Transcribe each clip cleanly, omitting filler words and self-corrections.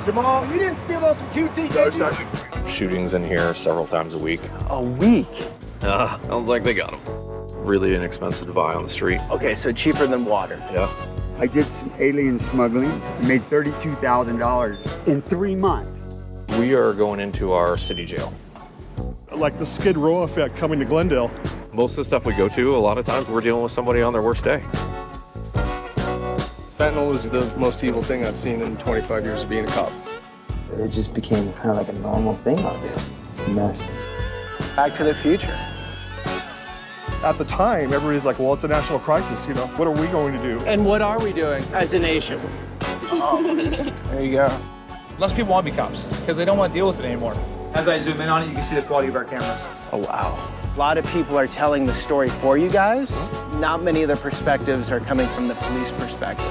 Jamal, you didn't steal those from QT, did you? Shootings in here several times a week. A week? Sounds like they got them. Really inexpensive to buy on the street. Okay, so cheaper than water. Yeah. I did some alien smuggling, made $32,000 in 3 months. We are going into our city jail. Like the Skid Row effect coming to Glendale. Most of the stuff we go to, a lot of times we're dealing with somebody on their worst day. Fentanyl is the most evil thing I've seen in 25 years of being a cop. It just became kind of like a normal thing out there. It's a mess. Back to the Future. At the time, everybody's like, well, it's a national crisis, you know. What are we going to do? And what are we doing as a nation? There you go. Less people want to be cops because they don't want to deal with it anymore. As I zoom in on it, you can see the quality of our cameras. Oh, wow. A lot of people are telling the story for you guys. Not many of the perspectives are coming from the police perspective.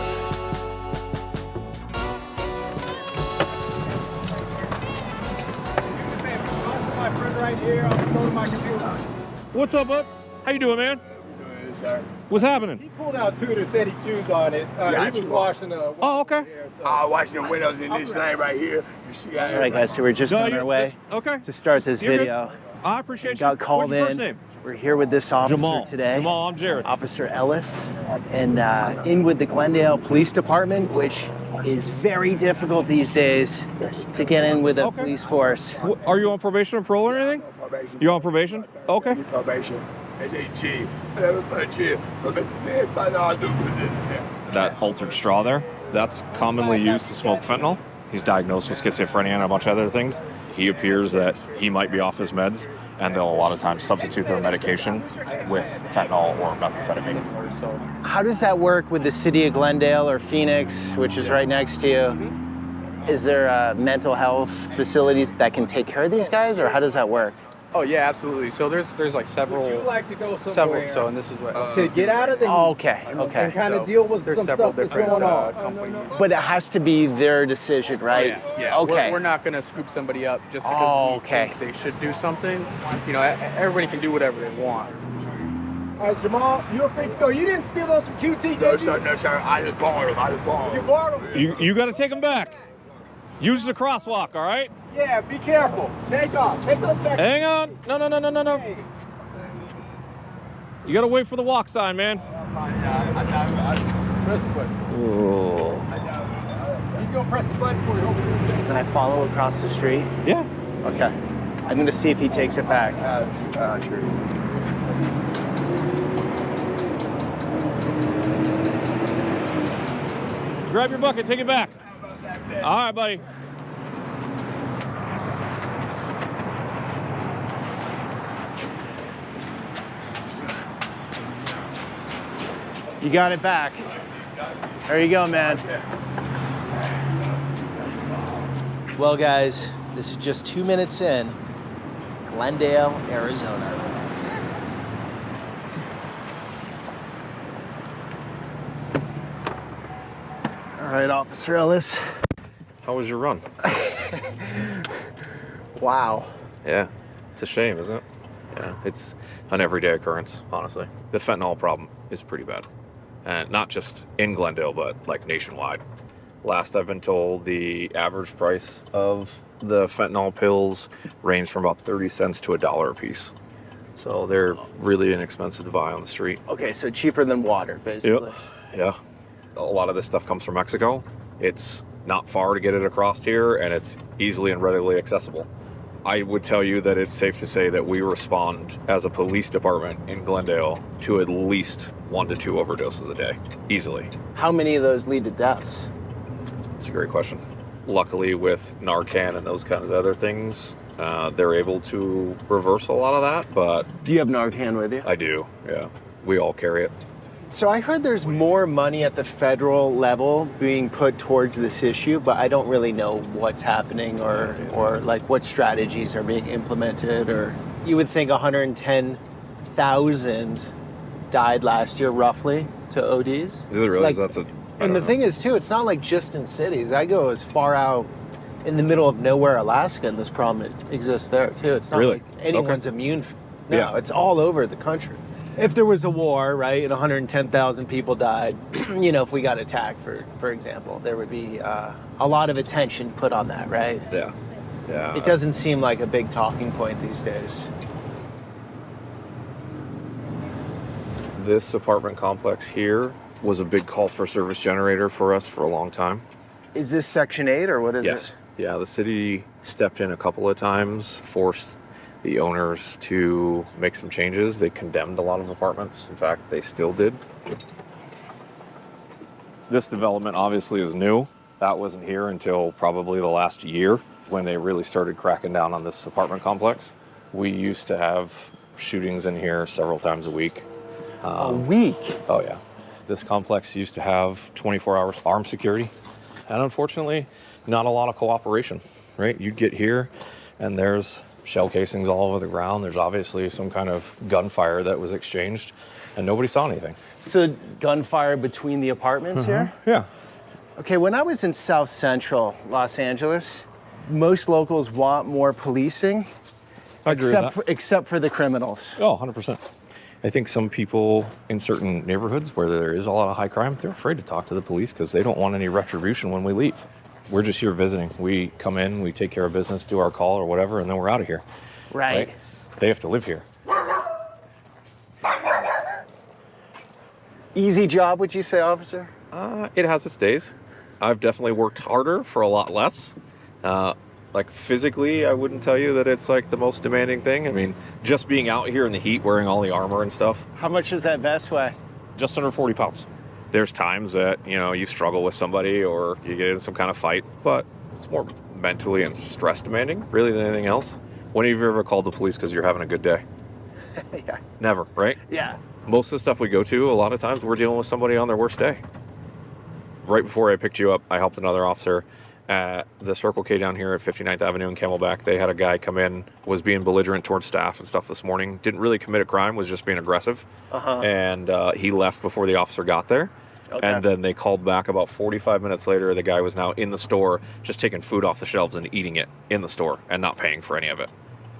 What's up, bud? How you doing, man? Good, sir. What's happening? He pulled out two that said he chews on it. He was washing the... Oh, okay. Washing the windows in this lane right here. You see how... All right, guys, so we're just on our way to start this You're video. Good. I appreciate you. Got called What's your first name? We're here with this officer Jamal. today. Jamal, I'm Jared. Officer Ellis. And in with the Glendale Police Department, which is very difficult these days to get in with a police force. Are you on probation or parole or anything? Probation. You on probation? Okay. Probation. That altered straw there, that's commonly used to smoke fentanyl. He's diagnosed with schizophrenia and a bunch of other things. He appears that he might be off his meds, and they'll a lot of times substitute their medication with fentanyl or methamphetamine. How does that work with the city of Glendale or Phoenix, which is right next to you? Is there mental health facilities that can take care of these guys, or how does that work? Oh yeah, absolutely. So there's like several. Would you like to go somewhere? Several. So and this is what. to get out of the heat. Okay. And kind of deal with There's some several stuff that's different going on. companies. But it has to be their decision, right? Yeah. Okay. We're not gonna scoop somebody up just because we think they should do something. You know, everybody can do whatever they want. All right, Jamal, you're free to go. You didn't steal those from QT, did you? No, sir. I just borrowed them. You borrowed them? You got to take them back. Use the crosswalk, all right? Yeah, be careful. Take off. Take those back. Hang on. No. You got to wait for the walk sign, man. Press the button. He's going to press the button for you. Can I follow across the street? Yeah. Okay. I'm going to see if he takes it back. Sure. Grab your bucket, take it back. All right, buddy. You got it back. There you go, man. Well, guys, this is just 2 minutes in. Glendale, Arizona. All right, Officer Ellis. How was your run? Wow. Yeah, it's a shame, isn't it? Yeah, it's an everyday occurrence, honestly. The fentanyl problem is pretty bad. And not just in Glendale, but like nationwide. Last I've been told, the average price of the fentanyl pills range from about 30 cents to $1 a piece. So they're really inexpensive to buy on the street. Okay, so cheaper than water, basically. Yeah. A lot of this stuff comes from Mexico. It's not far to get it across here, and it's easily and readily accessible. I would tell you that it's safe to say that we respond as a police department in Glendale to at least 1 to 2 overdoses a day, easily. How many of those lead to deaths? It's a great question. Luckily, with Narcan and those kinds of other things, they're able to reverse a lot of that, but... Do you have Narcan with you? I do, yeah. We all carry it. So I heard there's more money at the federal level being put towards this issue, but I don't really know what's happening or like what strategies are being implemented. Or you would think 110,000 died last year, roughly, to ODs. Is it really? Like, That's a... And the thing is, too, it's not like just in cities. I go as far out in the middle of nowhere, Alaska, and this problem exists there, too. It's not Really? like anyone's immune. No, Yeah. it's all over the country. If there was a war, right, and 110,000 people died, you know, if we got attacked, for example, there would be a a lot of attention put on that, right? Yeah. Yeah. It doesn't seem like a big talking point these days. This apartment complex here was a big call for service generator for us for a long time. Is this Section 8 or what is Yes. it? Yeah, the city stepped in a couple of times, forced the owners to make some changes. They condemned a lot of apartments. In fact, they still did. This development obviously is new. That wasn't here until probably the last year when they really started cracking down on this apartment complex. We used to have shootings in here several times a week. A week? Oh, yeah. This complex used to have 24 hours armed security. And unfortunately, not a lot of cooperation, right? You'd get here and there's shell casings all over the ground. There's obviously some kind of gunfire that was exchanged and nobody saw anything. So gunfire between the apartments here? Yeah. Okay, when I was in South Central Los Angeles, most locals want more policing, I agree with that. except for the criminals. Oh, 100%. I think some people in certain neighborhoods where there is a lot of high crime, they're afraid to talk to the police because they don't want any retribution when we leave. We're just here visiting. We come in, we take care of business, do our call or whatever, and then we're out of here. Right. They have to live here. Easy job, would you say, officer? It has its days. I've definitely worked harder for a lot less. Like physically, I wouldn't tell you that it's like the most demanding thing. I mean, just being out here in the heat, wearing all the armor and stuff. How much does that vest weigh? Just under 40 pounds. There's times that, you know, you struggle with somebody or you get in some kind of fight, but it's more mentally and stress demanding, really, than anything else. When have you ever called the police because you're having a good day? Yeah. Never, right? Yeah. Most of the stuff we go to, a lot of times we're dealing with somebody on their worst day. Right before I picked you up, I helped another officer at the Circle K down here at 59th Avenue in Camelback. They had a guy come in, was being belligerent towards staff and stuff this morning. Didn't really commit a crime, was just being aggressive. And he left before the officer got there. Okay. And then they called back about 45 minutes later. The guy was now in the store, just taking food off the shelves and eating it in the store and not paying for any of it.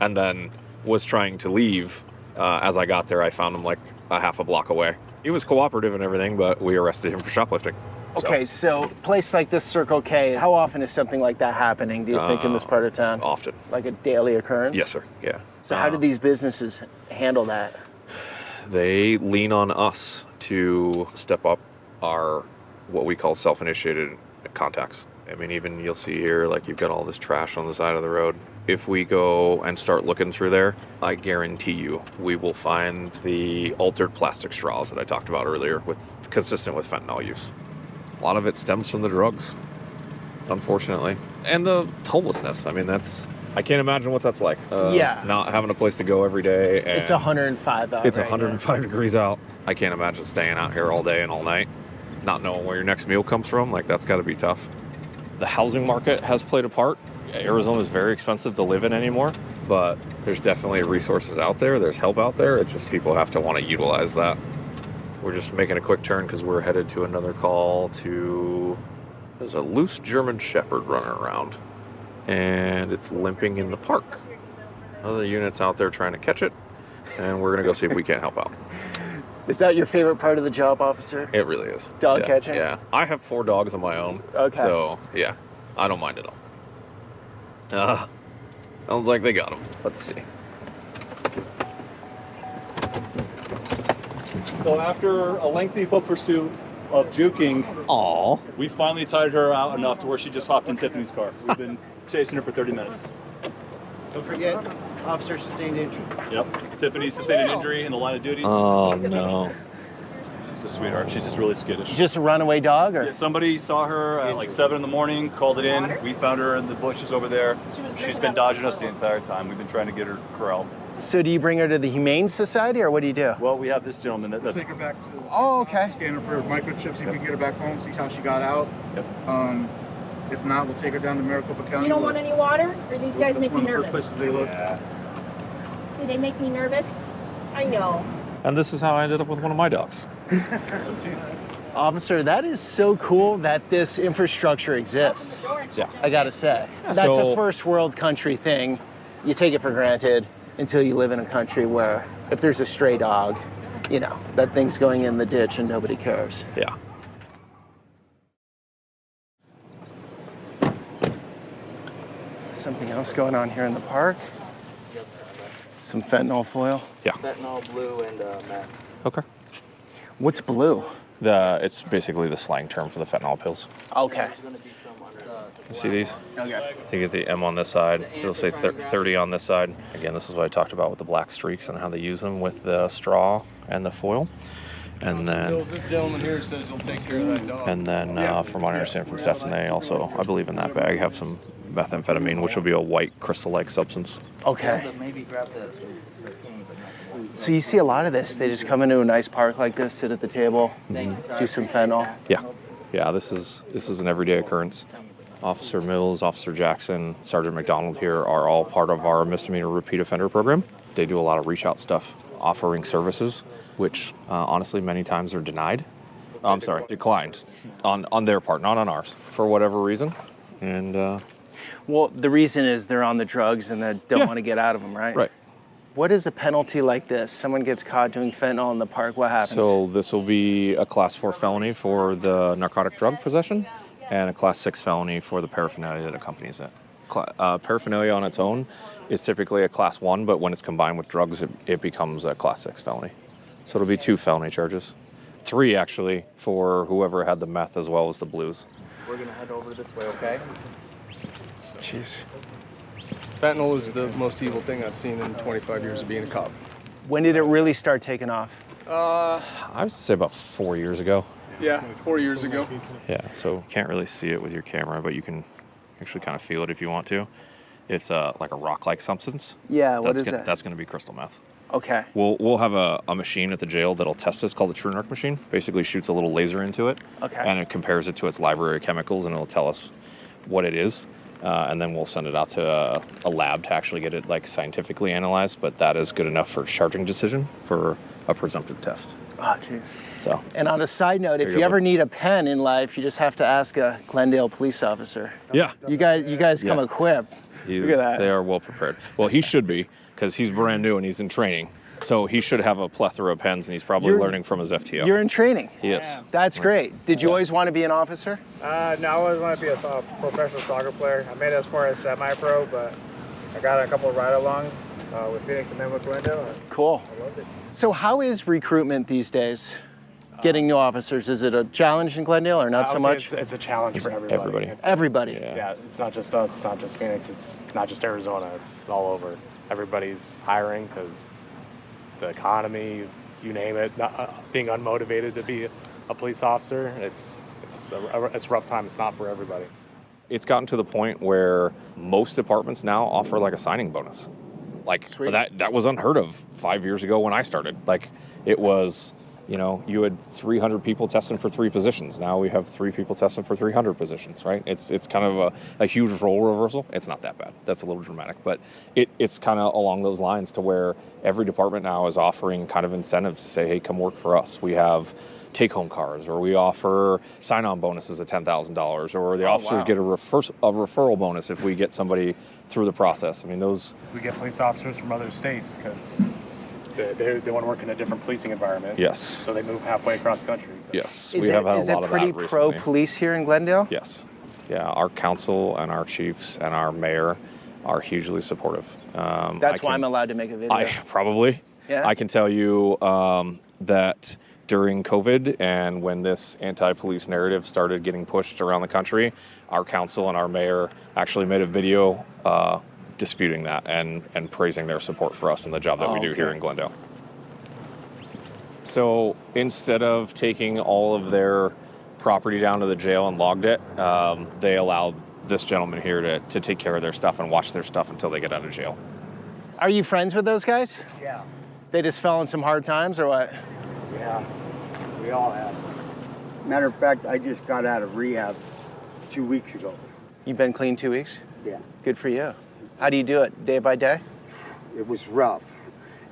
And then was trying to leave. As I got there, I found him like a half a block away. He was cooperative and everything, but we arrested him for shoplifting. Okay, so place like this Circle K, how often is something like that happening, do you think, in this part of town? Often. Like a daily occurrence? Yes, sir. Yeah. So how do these businesses handle that? They lean on us to step up our, what we call self-initiated contacts. I mean, even you'll see here, like you've got all this trash on the side of the road. If we go and start looking through there, I guarantee you we will find the altered plastic straws that I talked about earlier, consistent with fentanyl use. A lot of it stems from the drugs, unfortunately. And the homelessness. I mean, I can't imagine what that's like. Yeah. Not having a place to go every day. And It's 105 out it's right 105 degrees out. I can't imagine staying out here all day and all night, not knowing where your next meal comes from. Like, that's got to be tough. The housing market has played a part. Arizona is very expensive to live in anymore, but there's definitely resources out there. There's help out there. It's just people have to want to utilize that. We're just making a quick turn because we're headed to another call to... There's a loose German Shepherd running around, and it's limping in the park. Other units out there trying to catch it, and we're going to go see if we can't help out. Is that your favorite part of the job, officer? It really is. Dog catching? Yeah. I have 4 dogs of my own. Okay. So, yeah, I don't mind at all. Sounds like they got them. Let's see. So after a lengthy foot pursuit of juking, we finally tired her out enough to where she just hopped in Tiffany's car. We've been chasing her for 30 minutes. Don't forget, officer sustained injury. Yep. Tiffany sustained an injury in the line of duty. Oh, no. She's a sweetheart. She's just really skittish. Just a runaway dog, or? Yeah, somebody saw her at like 7 in the morning, called it in. We found her in the bushes over there. She's been dodging us the entire time. We've been trying to get her corralled. So do you bring her to the Humane Society, or what do you do? Well, we have this gentleman that's... Take her back to okay. Scan her for microchips, see if we can get her back home, see how she got out. Yep. If not, we'll take her down to Maricopa County. You don't want any water? Or these guys make me nervous? That's one of the first places they look. Yeah. See, they make me nervous. I know. And this is how I ended up with one of my dogs. Officer, that is so cool that this infrastructure exists. Yeah. I gotta say. That's So- a first world country thing. You take it for granted until you live in a country where if there's a stray dog, you know, that thing's going in the ditch and nobody cares. Yeah. something else going on here in the park. Some fentanyl foil. Yeah. Fentanyl, blue, and meth. Okay. What's blue? It's basically the slang term for the fentanyl pills. Okay. You see these? Okay. So you get the M on this side. It'll say 30 on this side. Again, this is what I talked about with the black streaks and how they use them with the straw and the foil. And then, This gentleman here says he'll take care of that dog. and then from what I understand from Stetson, they also, I believe in that bag, have some methamphetamine, which will be a white crystal-like substance. Okay. Maybe grab the So you see a lot of this. They just come into a nice park like this, sit at the table, do some fentanyl. Yeah, this is an everyday occurrence. Officer Mills, Officer Jackson, Sergeant McDonald here are all part of our misdemeanor repeat offender program. They do a lot of reach out stuff, offering services, which honestly many times are denied. Declined on their part, not on ours, for whatever reason. And Well, the reason is they're on the drugs and they don't want to get out of them, right? Right. What is a penalty like this? Someone gets caught doing fentanyl in the park, what happens? So this will be a Class 4 felony for the narcotic drug possession and a Class 6 felony for the paraphernalia that accompanies it. Paraphernalia on its own is typically a Class 1, but when it's combined with drugs, it becomes a Class 6 felony. So it'll be 2 felony charges. 3, actually, for whoever had the meth as well as the blues. We're gonna head over this way, okay? Jeez. Fentanyl is the most evil thing I've seen in 25 years of being a cop. When did it really start taking off? I would say about 4 years ago. Yeah, 4 years ago. Yeah, so can't really see it with your camera, but you can actually kind of feel it if you want to. It's like a rock-like substance. Yeah, what is that? That's going to be crystal meth. Okay. We'll have a machine at the jail that'll test this called the True Narc machine. Basically shoots a little laser into it. Okay. And it compares it to its library of chemicals, and it'll tell us what it is. And then we'll send it out to a lab to actually get it like scientifically analyzed, but that is good enough for charging decision for a presumptive test. Oh, geez. So. And on a side note, if you ever need a pen in life, you just have to ask a Glendale police officer. Yeah. You guys come equipped. Look at that. They are well prepared. Well, he should be, because he's brand new and he's in training. So he should have a plethora of pens, and he's probably learning from his FTO. You're in training? Yes. That's great. Did you always want to be an officer? No, I always wanted to be a professional soccer player. I made it as far as semi-pro, but I got a couple of ride-alongs with Phoenix and then with Glendale. Cool. I loved it. So how is recruitment these days? Getting new officers, is it a challenge in Glendale or not so much? It's a challenge for everybody. Everybody. Yeah, it's not just us, it's not just Phoenix, it's not just Arizona, it's all over. Everybody's hiring because the economy, you name it, being unmotivated to be a police officer, it's a rough time. It's not for everybody. It's gotten to the point where most departments now offer like a signing bonus. Like that was unheard of 5 years ago when I started. Like it was, you had 300 people testing for 3 positions. Now we have 3 people testing for 300 positions, right? It's kind of a huge role reversal. It's not that bad. That's a little dramatic, but it's kind of along those lines to where every department now is offering kind of incentives to say, hey, come work for us. We have take-home cars, or we offer sign-on bonuses of $10,000, or the officers get a referral bonus if we get somebody through the process. I mean, those... We get police officers from other states because they want to work in a different policing environment. Yes. So they move halfway across the country. Yes, we have had a lot of that recently. Is it pretty pro-police here in Glendale? Yes. Yeah, our council and our chiefs and our mayor are hugely supportive. That's why I'm allowed to make a video. Probably. Yeah. I can tell you that during COVID and when this anti-police narrative started getting pushed around the country, our council and our mayor actually made a video disputing that and praising their support for us and the job that we do here in Glendale. So instead of taking all of their property down to the jail and logged it, they allowed this gentleman here to take care of their stuff and watch their stuff until they get out of jail. Are you friends with those guys? Yeah. They just fell in some hard times or what? Yeah, we all have. Matter of fact, I just got out of rehab 2 weeks ago. You've been clean 2 weeks? Yeah. Good for you. How do you do it, day by day? It was rough,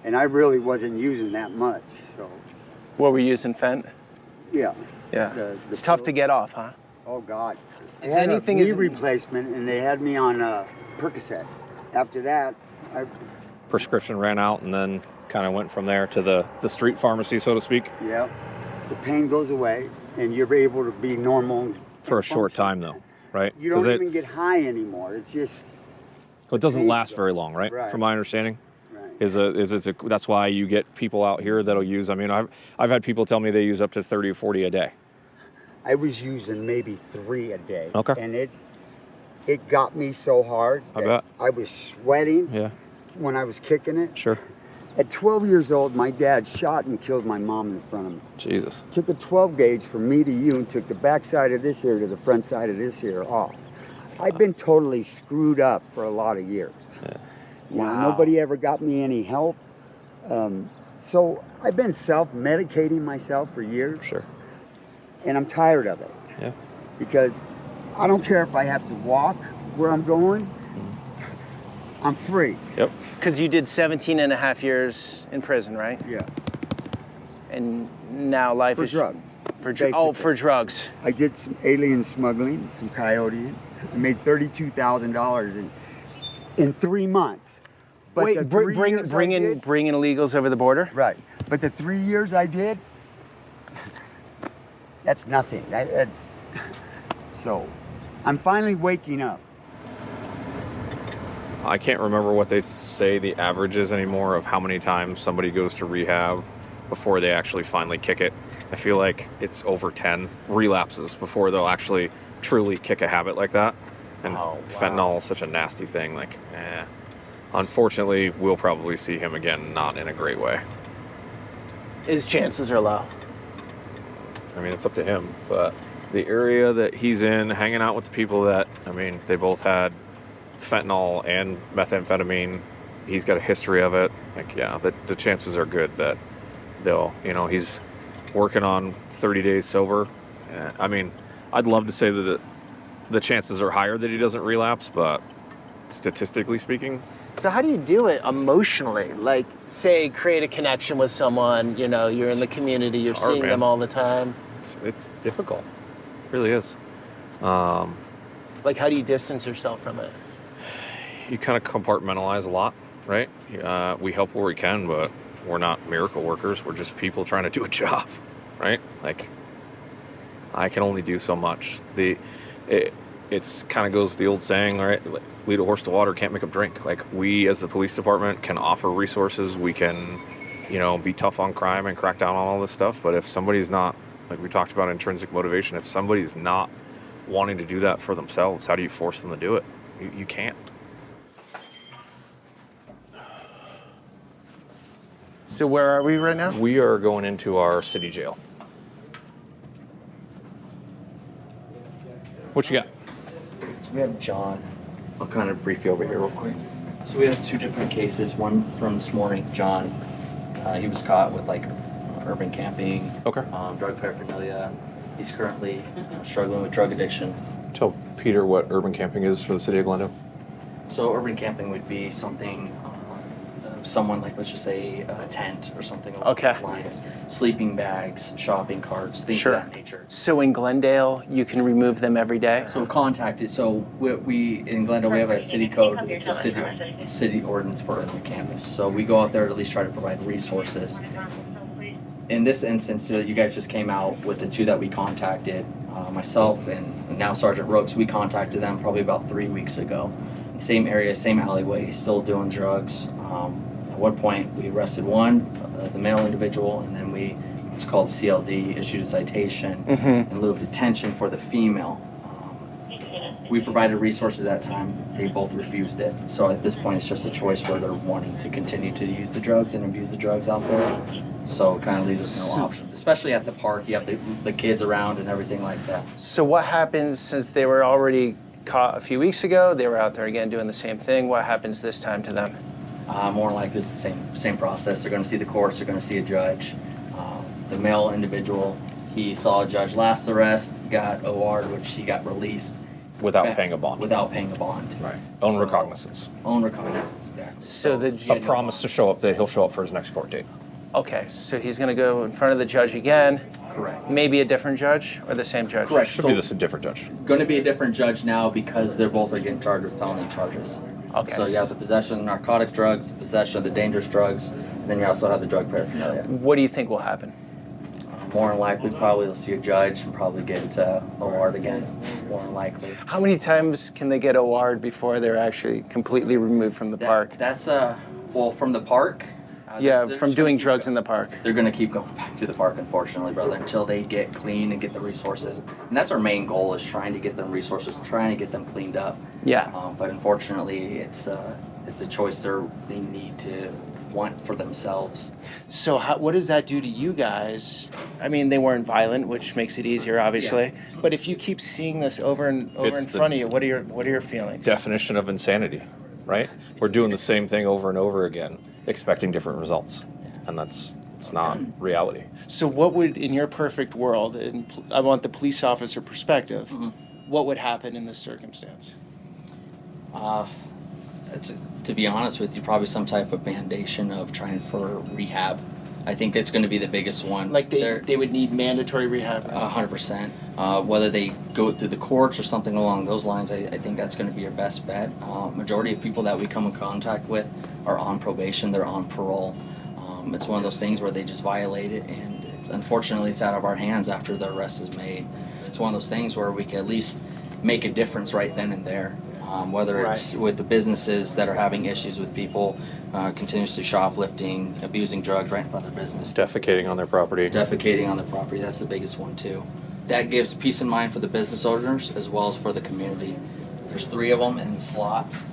and I really wasn't using that much, so. What were you using, Fent? Yeah. Yeah. It's tough to get off, huh? Oh, God. Is I had anything a knee replacement, and they had me on Percocet. After that, Prescription ran out and then kind of went from there to the street pharmacy, so to speak. Yeah. The pain goes away, and you're able to be normal. For a short time, though, right? You don't even get high anymore. It's just... So it doesn't last very long, right? Right. From my understanding. That's why you get people out here that'll use. I mean, I've had people tell me they use up to 30 or 40 a day. I was using maybe 3 a day. Okay. And it got me so hard. I bet. I was sweating. Yeah. When I was kicking it. Sure. At 12 years old, my dad shot and killed my mom in front of me. Jesus. Took a 12 gauge from me to you and took the back side of this ear to the front side of this ear off. I've been totally screwed up for a lot of years. Yeah. You know, nobody ever got me any help. So I've been self-medicating myself for years. Sure. And I'm tired of it. Yeah. Because I don't care if I have to walk where I'm going. I'm free. Yep. Because you did 17 and a half years in prison, right? Yeah. And now life For is... drugs. For drugs. I did some alien smuggling, some coyote. I made $32,000 in 3 months. But Wait, the bring in illegals over the border? Right. But the 3 years I did, that's nothing. So I'm finally waking up. I can't remember what they say the average is anymore of how many times somebody goes to rehab before they actually finally kick it. I feel like it's over 10 relapses before they'll actually truly kick a habit like that. And fentanyl is such a nasty thing. Unfortunately, we'll probably see him again, not in a great way. His chances are low. I mean, it's up to him. But the area that he's in, hanging out with the people that, I mean, they both had fentanyl and methamphetamine. He's got a history of it. The chances are good that they'll, he's working on 30 days sober. I mean, I'd love to say that the chances are higher that he doesn't relapse, but statistically speaking. So how do you do it emotionally? Like, say, create a connection with someone, you're in the community, you're hard, seeing them all the time. It's difficult. It really is. Like, how do you distance yourself from it? You kind of compartmentalize a lot, right? We help where we can, but we're not miracle workers. We're just people trying to do a job, right? Like, I can only do so much. It's kind of goes with the old saying, right? Lead a horse to water, can't make him drink. Like, we as the police department can offer resources. We can, be tough on crime and crack down on all this stuff. But if somebody's not, like we talked about intrinsic motivation, if somebody's not wanting to do that for themselves, how do you force them to do it? You can't. So where are we right now? We are going into our city jail. What you got? So we have John. I'll kind of brief you over here real quick. So we have 2 different cases. One from this morning, John. He was caught with urban camping, drug paraphernalia. He's currently struggling with drug addiction. Tell Peter what urban camping is for the city of Glendale. So urban camping would be something someone let's just say a tent or something along those lines. Sleeping bags, shopping carts, things of that nature. So in Glendale, you can remove them every day? So contacted. So we in Glendale, we have a city code. It's a city ordinance for urban campus. So we go out there to at least try to provide resources. In this instance, you guys just came out with the 2 that we contacted. Myself and now Sergeant Rooks, we contacted them probably about 3 weeks ago. Same area, same alleyway, still doing drugs. At one point, we arrested one, the male individual, and then it's called CLD, issued a citation in lieu of detention for the female. We provided resources at that time. They both refused it. So at this point, it's just a choice where they're wanting to continue to use the drugs and abuse the drugs out there. So it kind of leaves us no options, especially at the park. You have the kids around and everything like that. So what happens since they were already caught a few weeks ago? They were out there again doing the same thing. What happens this time to them? More likely it's the same process. They're going to see the courts. They're going to see a judge. The male individual, he saw a judge last arrest, got OR'd, which he got released. Without paying a bond. Without paying a bond. Right. Own recognizance. Own recognizance, exactly. So a promise to show up, that he'll show up for his next court date. Okay, so he's going to go in front of the judge again. Correct. Maybe a different judge or the same judge? Correct. Should be a different judge. Going to be a different judge now because they're both getting charged with felony charges. Okay. So you have the possession of narcotic drugs, the possession of the dangerous drugs, and then you also have the drug paraphernalia. What do you think will happen? More than likely, probably they'll see a judge and probably get OR'd again. More than likely. How many times can they get OR'd before they're actually completely removed from the park? That's well, from the park. Yeah, from doing drugs in the park. They're gonna keep going back to the park, unfortunately, brother, until they get clean and get the resources. And that's our main goal, is trying to get them resources, trying to get them cleaned up. Yeah. But unfortunately, it's a choice they need to want for themselves. So what does that do to you guys? I mean, they weren't violent, which makes it easier, obviously. Yeah. But if you keep seeing this over and over in front of you, what are your feelings? Definition of insanity, right? We're doing the same thing over and over again, expecting different results, and it's not reality. So what would, in your perfect world, and I want the police officer perspective, what would happen in this circumstance? To be honest with you, probably some type of mandation of trying for rehab. I think that's going to be the biggest one. Like they would need mandatory rehab? 100%. Whether they go through the courts or something along those lines, I think that's going to be your best bet. Majority of people that we come in contact with are on probation, they're on parole. It's one of those things where they just violate it, and unfortunately it's out of our hands after the arrest is made. It's one of those things where we can at least make a difference right then and there. Whether it's with the businesses that are having issues with people continuously shoplifting, abusing drugs right in front of their business. Defecating on their property. That's the biggest one too. That gives peace of mind for the business owners as well as for the community. There's 3 of them in slots.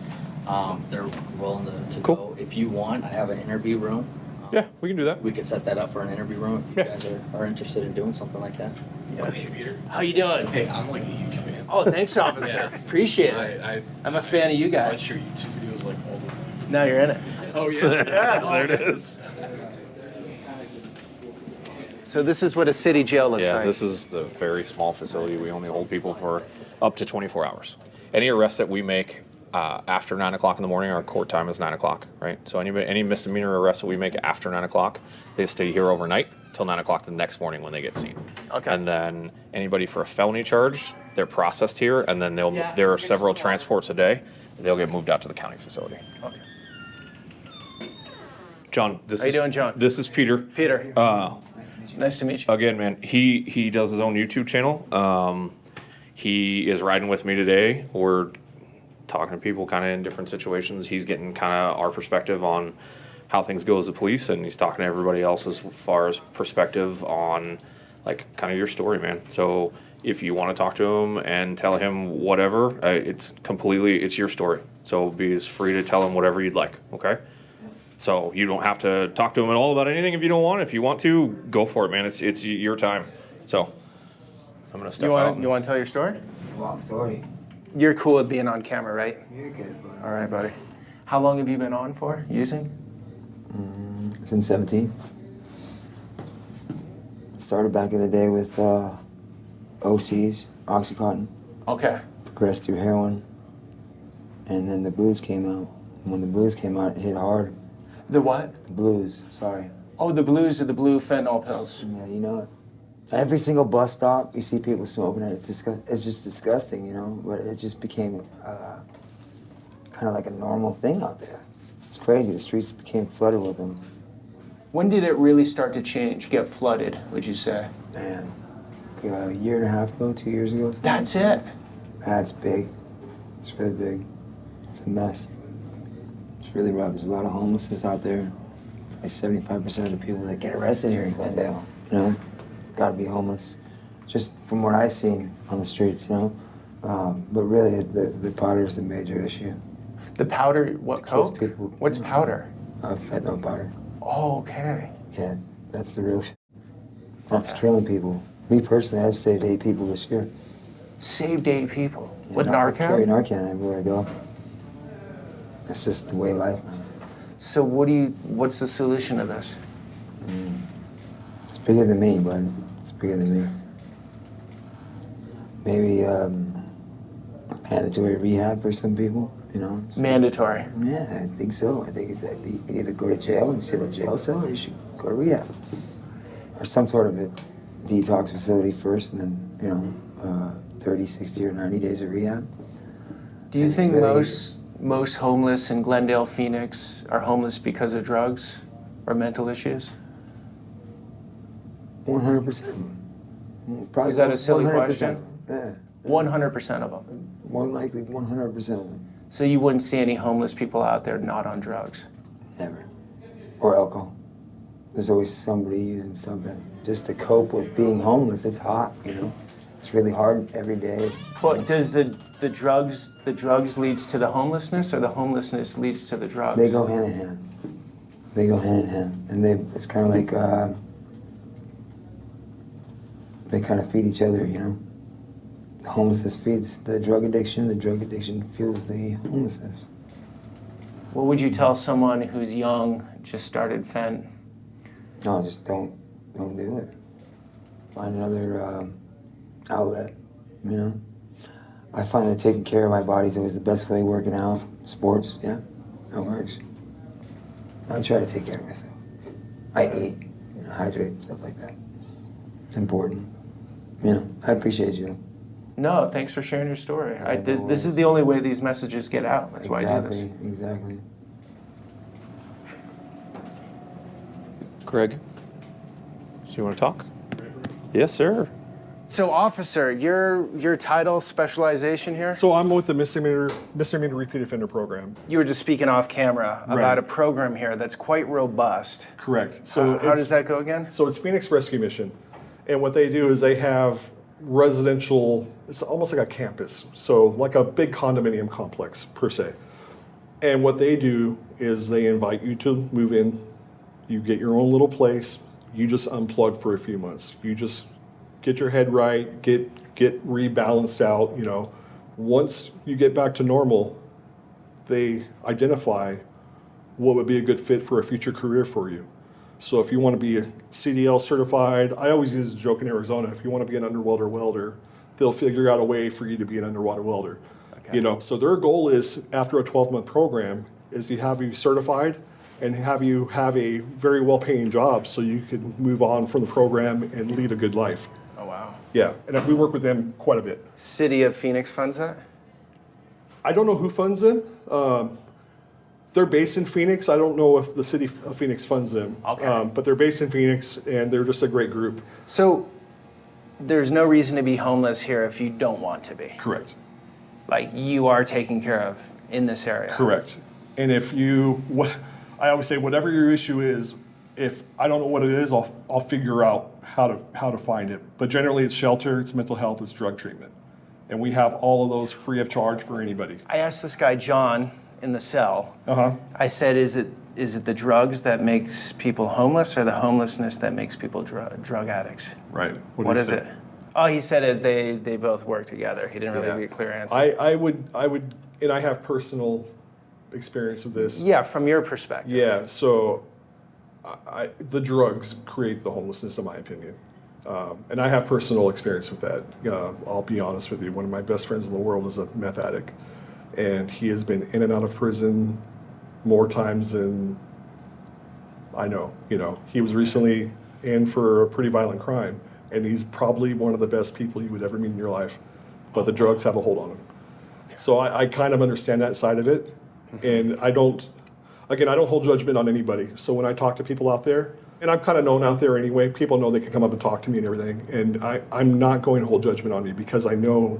They're willing to go. If you want, I have an interview room. Yeah, we can do that. We could set that up for an interview room if you guys are interested in doing something like that. Yeah. Hey, Peter. How you doing? Hey, I'm like a huge fan. Oh, thanks, officer. Appreciate it. I'm a fan of you guys. I watch your YouTube videos like all the time. Now you're in it. Oh, yeah? There it is. So this is what a city jail looks like. Yeah, this is the very small facility. We only hold people for up to 24 hours. Any arrest that we make after 9 o'clock in the morning, our court time is 9 o'clock, right? So any misdemeanor arrests that we make after 9 o'clock, they stay here overnight till 9 o'clock the next morning when they get seen. Okay. And then anybody for a felony charge, they're processed here, and then there are several transports a day. They'll get moved out to the county facility. Okay. John, How you doing, John? This is Peter. Peter. Nice to meet you. Again, man, he does his own YouTube channel. He is riding with me today. We're talking to people kind of in different situations. He's getting kind of our perspective on how things go as a police, and he's talking to everybody else as far as perspective on like kind of your story, man. So if you want to talk to him and tell him whatever, it's your story. So be as free to tell him whatever you'd like, okay? So you don't have to talk to him at all about anything if you don't want. If you want to, go for it, man. It's your time. So I'm gonna step out. You want to tell your story? It's a long story. You're cool with being on camera, right? You're good, buddy. All right, buddy. How long have you been on for, using? Since 17. Started back in the day with OCs, Oxycontin. Okay. Progressed through heroin. And then the blues came out. And when the blues came out, it hit hard. The what? The blues, sorry. Oh, the blues are the blue fentanyl pills. Yeah, you know it. Every single bus stop, you see people smoking it. It's just disgusting, you know? But it just became kind of like a normal thing out there. It's crazy. The streets became flooded with them. When did it really start to change, get flooded, would you say? Man, like a year and a half ago, 2 years ago. That's it? That's big. It's really big. It's a mess. It's really rough. There's a lot of homelessness out there. Like 75% of the people that get arrested here in Glendale, you know, gotta be homeless. Just from what I've seen on the streets, you know. But really, the powder is the major issue. The powder, what coke? People, what's powder? Fentanyl powder. Oh, okay. Yeah, that's the real shit. That's killing people. Me personally, I've saved 8 people this year. Saved 8 people? Yeah, With I Narcan? carry Narcan everywhere I go. That's just the way of life, man. So what's the solution to this? It's bigger than me, bud. It's bigger than me. Maybe mandatory rehab for some people, you know? Mandatory? Yeah, I think so. I think it's that you can either go to jail and sit in a jail cell, or you should go to rehab. Or some sort of a detox facility first, and then, you know, 30, 60, or 90 days of rehab. Do you think most homeless in Glendale, Phoenix are homeless because of drugs or mental issues? 100%. Probably Is that a silly 100%. question? Yeah. 100% of them. More likely 100% of them. So you wouldn't see any homeless people out there not on drugs? Never. Or alcohol. There's always somebody using something just to cope with being homeless. It's hot, you know. It's really hard every day. But does the drugs leads to the homelessness, or the homelessness leads to the drugs? They go hand in hand. They go hand in hand, and it's kind of like they kind of feed each other, you know. The homelessness feeds the drug addiction fuels the homelessness. What would you tell someone who's young, just started fent? No, just don't do it. Find another outlet, you know. I find that taking care of my body is always the best way. Working out, sports, yeah, that works. I try to take care of myself. I eat, hydrate, stuff like that. Important. You know, I appreciate you. No, thanks for sharing your story. This is the only way these messages get out. That's why I do this. Exactly. Craig, do you want to talk? Yes, sir. So, officer, your title, specialization here? So I'm with the misdemeanor repeat offender program. You were just speaking off camera about a program here that's quite robust. Correct. So how does that go again? So it's Phoenix Rescue Mission, and what they do is they have residential. It's almost like a campus, so like a big condominium complex per se. And what they do is they invite you to move in. You get your own little place. You just unplug for a few months. You just get your head right, get rebalanced out, you know. Once you get back to normal, they identify what would be a good fit for a future career for you. So if you want to be a CDL certified, I always use a joke in Arizona, if you want to be an underwater welder, they'll figure out a way for you to be an underwater welder. Okay. You know, so their goal is, after a 12-month program, is to have you certified and have you have a very well-paying job so you can move on from the program and lead a good life. Oh, wow. Yeah, and we work with them quite a bit. City of Phoenix funds that? I don't know who funds them. They're based in Phoenix. I don't know if the city of Phoenix funds them. Okay. But they're based in Phoenix, and they're just a great group. So there's no reason to be homeless here if you don't want to be. Correct. Like, you are taken care of in this area. Correct. And if I always say, whatever your issue is, if I don't know what it is, I'll figure out how to find it. But generally, it's shelter, it's mental health, it's drug treatment, and we have all of those free of charge for anybody. I asked this guy John in the cell. I said, is it the drugs that makes people homeless, or the homelessness that makes people drug addicts? Right. What is it? Oh, he said they both work together. He didn't really give a clear answer. I would, and I have personal experience with this. Yeah, from your perspective. Yeah, so the drugs create the homelessness, in my opinion. And I have personal experience with that. I'll be honest with you. One of my best friends in the world is a meth addict. And he has been in and out of prison more times than I know. You know, he was recently in for a pretty violent crime. And he's probably one of the best people you would ever meet in your life. But the drugs have a hold on him. So I kind of understand that side of it. And I don't hold judgment on anybody. So when I talk to people out there, and I'm kind of known out there anyway, people know they can come up and talk to me and everything. And I'm not going to hold judgment on you, because I know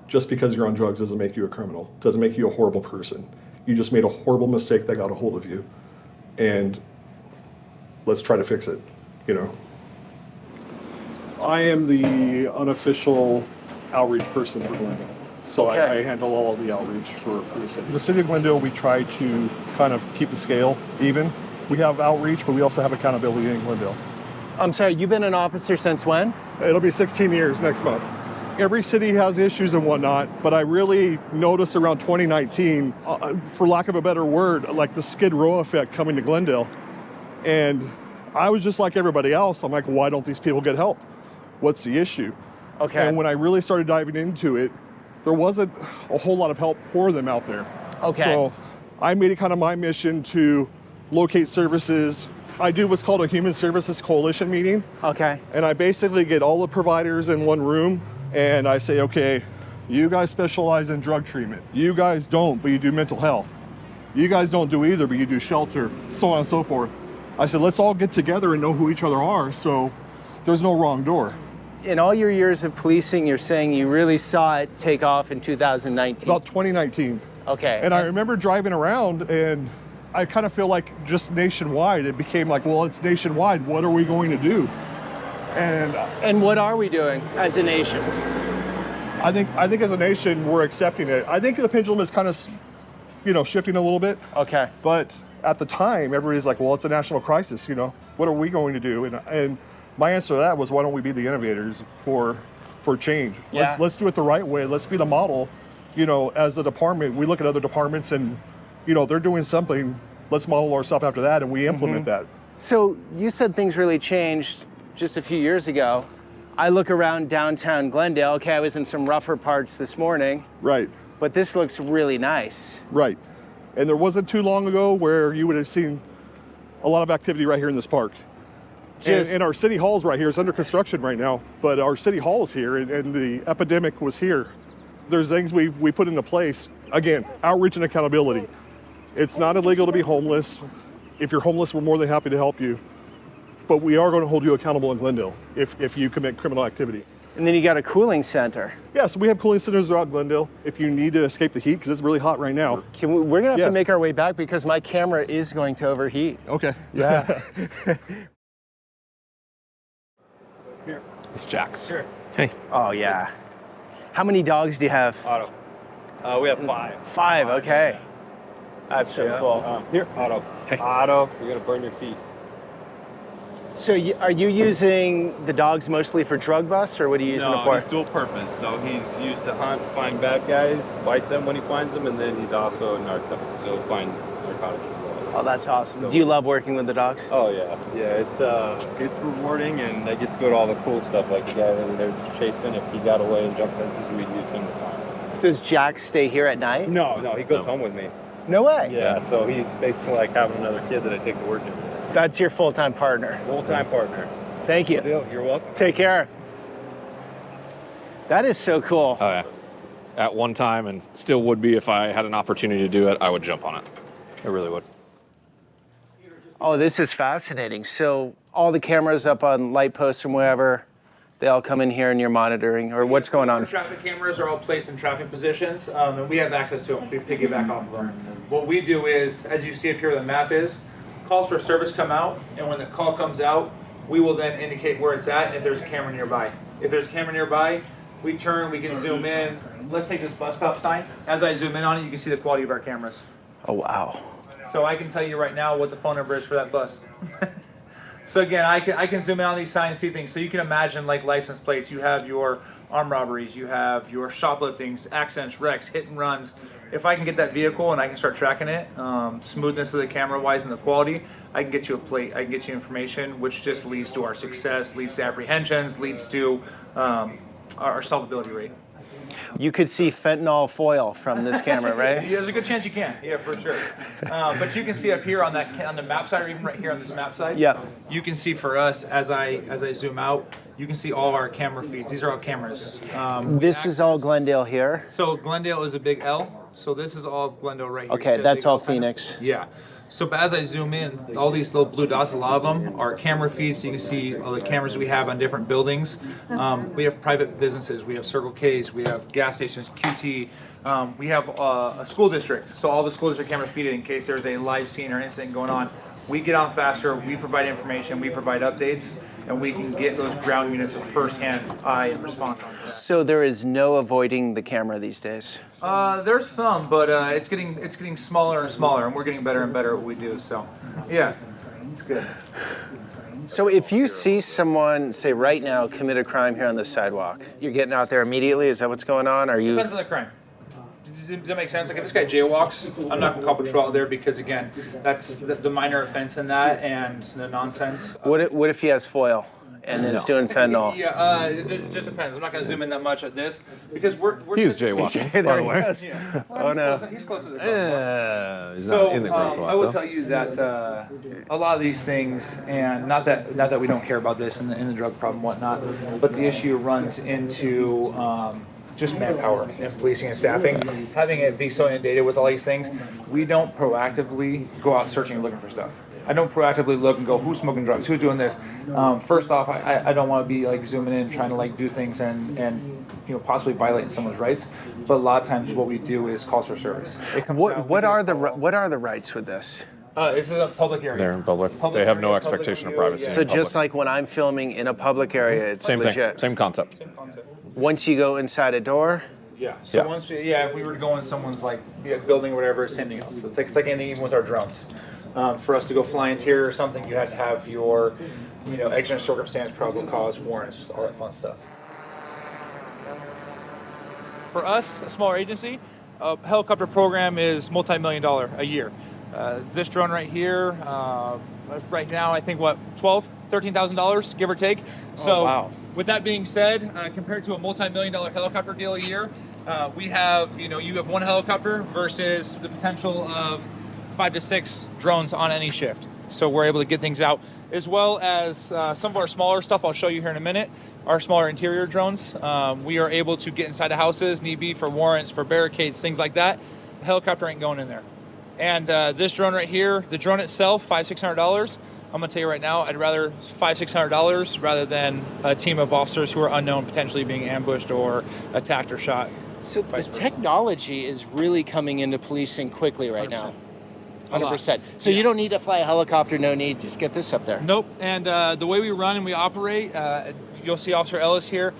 just because you're on drugs doesn't make you a criminal, doesn't make you a horrible person. You just made a horrible mistake that got a hold of you. And let's try to fix it, you know. I am the unofficial outreach person for Glendale. So I handle all of the outreach for the city. The city of Glendale, we try to kind of keep the scale even. We have outreach, but we also have accountability in Glendale. I'm sorry, you've been an officer since when? It'll be 16 years next month. Every city has issues and whatnot, but I really noticed around 2019, for lack of a better word, like the Skid Row effect coming to Glendale. And I was just like everybody else. I'm like, why don't these people get help? What's the issue? Okay. And when I really started diving into it, there wasn't a whole lot of help for them out there. Okay. So I made it kind of my mission to locate services. I do what's called a Human Services Coalition meeting. Okay. And I basically get all the providers in one room, and I say, okay, you guys specialize in drug treatment. You guys don't, but you do mental health. You guys don't do either, but you do shelter, so on and so forth. I said, let's all get together and know who each other are. So there's no wrong door. In all your years of policing, you're saying you really saw it take off in 2019? About 2019. Okay. And I remember driving around, and I kind of feel like just nationwide, it became like, well, it's nationwide. What are we going to do? And what are we doing as a nation? I think as a nation, we're accepting it. I think the pendulum is kind of, shifting a little bit. Okay. But at the time, everybody's like, well, it's a national crisis, what are we going to do? And my answer to that was, why don't we be the innovators for change? Yeah. Let's do it the right way. Let's be the model. As a department, we look at other departments and, they're doing something. Let's model ourselves after that, and we implement that. So you said things really changed just a few years ago. I look around downtown Glendale. Okay, I was in some rougher parts this morning. Right. But this looks really nice. Right. And there wasn't too long ago where you would have seen a lot of activity right here in this park. And our city hall's right here. It's under construction right now, but our city hall is here, and the epidemic was here. There's things we put into place. Again, outreach and accountability. It's not illegal to be homeless. If you're homeless, we're more than happy to help you. But we are going to hold you accountable in Glendale if you commit criminal activity. And then you got a cooling center. Yeah, so we have cooling centers throughout Glendale if you need to escape the heat, because it's really hot right now. We're going to have to make our way back because my camera is going to overheat. Okay. Yeah. Here. It's Jax. Here. Hey. Oh, yeah. How many dogs do you have? Otto. We have 5. 5, okay. That's so cool. Here, Otto. Hey. Otto, you're going to burn your feet. So are you using the dogs mostly for drug busts, or what are you using it for? No, he's dual purpose. So he's used to hunt, find bad guys, bite them when he finds them, and then he's also narc them. So he'll find narcotics as well. Oh, that's awesome. So- Do you love working with the dogs? Oh yeah, yeah. It's rewarding, and I get to go to all the cool stuff like the guy over there just chasing. If he got away and jumped fences, we'd use him to find. Does Jack stay here at night? No, he goes home with me. No way. Yeah, so he's basically like having another kid that I take to work every day. That's your full-time partner. Full-time partner. Thank you. You're welcome. Take care. That is so cool. Oh, yeah. At one time, and still would be if I had an opportunity to do it, I would jump on it. I really would. Oh, this is fascinating. So all the cameras up on light posts and wherever, they all come in here and you're monitoring, or what's going on? Our traffic cameras are all placed in traffic positions, and we have access to them, so we piggyback off of them. What we do is, as you see up here where the map is, calls for service come out, and when the call comes out, we will then indicate where it's at and if there's a camera nearby. If there's a camera nearby, we turn, we can zoom in. Let's take this bus stop sign. As I zoom in on it, you can see the quality of our cameras. Oh, wow. So I can tell you right now what the phone number is for that bus. So again, I can zoom in on these signs, see things. So you can imagine like license plates. You have your armed robberies, you have your shopliftings, accidents, wrecks, hit and runs. If I can get that vehicle and I can start tracking it, smoothness of the camera wise and the quality, I can get you a plate, I can get you information, which just leads to our success, leads to apprehensions, leads to our solvability rate. You could see fentanyl foil from this camera, right? Yeah, there's a good chance you can. Yeah, for sure. But you can see up here on the map side, or even right here on this map side. Yeah. You can see for us as I zoom out, you can see all our camera feeds. These are all cameras. This is all Glendale here. So Glendale is a big L. So this is all of Glendale right here. Okay, See that's big all L kind of- Phoenix. Yeah. So but as I zoom in, all these little blue dots, a lot of them are camera feeds. So you can see all the cameras we have on different buildings. We have private businesses. We have Circle K's. We have gas stations, QT. We have a school district. So all the school district cameras feed it in case there's a live scene or incident going on. We get on faster. We provide information. We provide updates. And we can get those ground units of first-hand eye and response on that. So there is no avoiding the camera these days. There's some, but it's getting smaller and smaller, and we're getting better and better at what we do. So, yeah, it's good. So if you see someone, say right now, commit a crime here on the sidewalk, you're getting out there immediately? Is that what's going on? Are you? Depends on the crime. Does that make sense? Like if this guy jaywalks, I'm not gonna call patrol out there because again, that's the minor offense in that and the nonsense. What if he has foil and then it's doing fentanyl? Yeah, it just depends. I'm not gonna zoom in that much at this because we're He was jaywalking, by the way. Yeah. Oh no. He's close to the crosswalk. He's So not in the crosswalk, I will though. tell you that a lot of these things, and not that we don't care about this and the drug problem and whatnot, but the issue runs into just manpower and policing and staffing. Having it be so inundated with all these things, we don't proactively go out searching and looking for stuff. I don't proactively look and go, who's smoking drugs, who's doing this. First off, I don't want to be like zooming in trying to like do things and possibly violating someone's rights. But a lot of times what we do is calls for service. What are the rights with this? This is a public area. They're in public. They have no expectation of privacy. So just like when I'm filming in a public area, it's same legit. thing. Same concept. Once you go inside a door. Yeah. So once if we were to go in someone's like building or whatever, same thing else. It's like anything even with our drones. For us to go fly interior or something, you had to have your, exigent circumstance, probable cause, warrants, all that fun stuff. For us, a smaller agency, a helicopter program is multi-million-dollar a year. This drone right here, right now, I think $13,000, give or take. So, wow. With that being said, compared to a multi-million-dollar helicopter deal a year, we have, you have one helicopter versus the potential of 5 to 6 drones on any shift. So we're able to get things out, as well as some of our smaller stuff I'll show you here in a minute, our smaller interior drones. We are able to get inside of houses, need be for warrants, for barricades, things like that. The helicopter ain't going in there. And this drone right here, the drone itself, $500-600. I'm gonna tell you right now, I'd rather $500-600 rather than a team of officers who are unknown, potentially being ambushed or attacked or shot. So the technology is really coming into policing quickly right 100%. Now. 100%. So you don't need to fly a helicopter, no need, just get this up there. Nope, and the way we run and we operate, you'll see Officer Ellis here,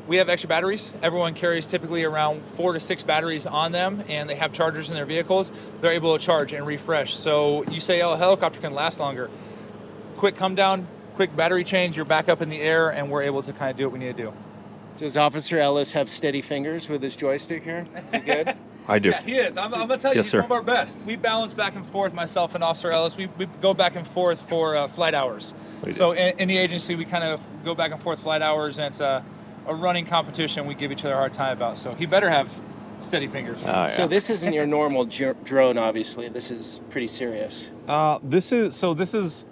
we have extra batteries. Everyone carries typically around 4 to 6 batteries on them, and they have chargers in their vehicles. They're able to charge and refresh. So you say, a helicopter can last longer. Quick come down, quick battery change, you're back up in the air, and we're able to kind of do what we need to do. Does Officer Ellis have steady fingers with his joystick here? Is he good? I do. Yeah, he is. I'm going to tell you, he's one of our best. We balance back and forth, myself and Officer Ellis. We go back and forth for flight hours. So in the agency, we kind of go back and forth flight hours, and it's a running competition we give each other a hard time about. So he better have steady fingers. So this isn't your normal drone, obviously. This is pretty serious. This is.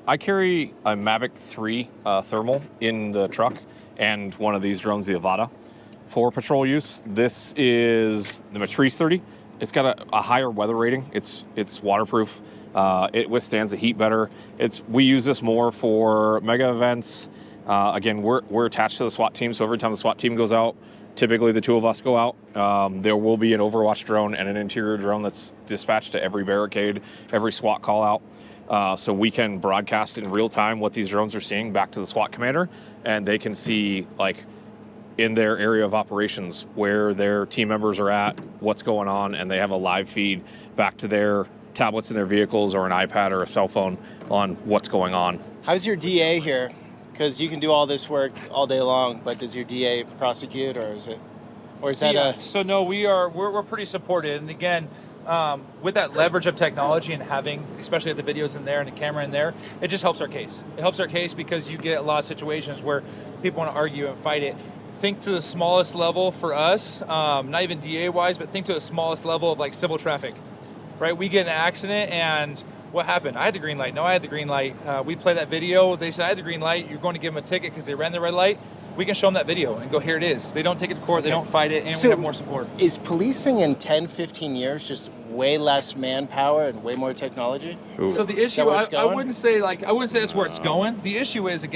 I carry a Mavic 3 thermal in the truck and one of these drones, the Avata, for patrol use. This is the Matrice 30. It's got a higher weather rating. It's waterproof. It withstands the heat better. We use this more for mega events. Again, we're attached to the SWAT team, so every time the SWAT team goes out, typically the two of us go out. There will be an Overwatch drone and an interior drone that's dispatched to every barricade, every SWAT call out. So we can broadcast in real time what these drones are seeing back to the SWAT commander, and they can see in their area of operations where their team members are at, what's going on, and they have a live feed back to their tablets in their vehicles or an iPad or a cell phone on what's going on. How's your DA here? Because you can do all this work all day long, but does your DA prosecute, or is that So no, we're pretty supported, and again, with that leverage of technology and having, especially the videos in there and the camera in there, it just helps our case. It helps our case because you get a lot of situations where people want to argue and fight it. Think to the smallest level for us, not even DA-wise, but think to the smallest level of civil traffic, right? We get in an accident and what happened? I had the green light. No, I had the green light. We play that video. They said, I had the green light. You're going to give them a ticket because they ran the red light. We can show them that video and go, here it is. They don't take it to court. They don't fight it, and we have more support. Is policing in 10, 15 years just way less manpower and way more technology? So the issue, I wouldn't say that's where it's going. The issue is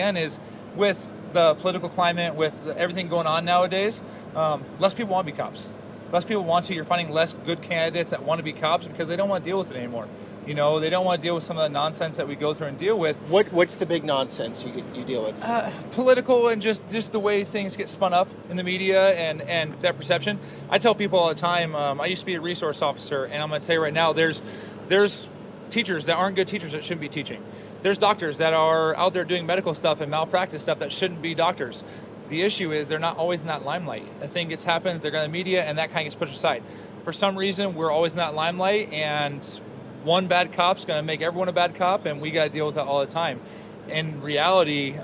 with the political climate, with everything going on nowadays, less people want to be cops. Less people want to. You're finding less good candidates that want to be cops because they don't want to deal with it anymore. They don't want to deal with some of the nonsense that we go through and deal with. What's the big nonsense you deal with? Political and just the way things get spun up in the media and that perception. I tell people all the time, I used to be a resource officer, and I'm going to tell you right now, there's teachers that aren't good teachers that shouldn't be teaching. There's doctors that are out there doing medical stuff and malpractice stuff that shouldn't be doctors. The issue is they're not always in that limelight. A thing happens, they're going to the media, and that kind of gets pushed aside. For some reason, we're always in that limelight, and one bad cop's going to make everyone a bad cop, and we got to deal with that all the time. In reality,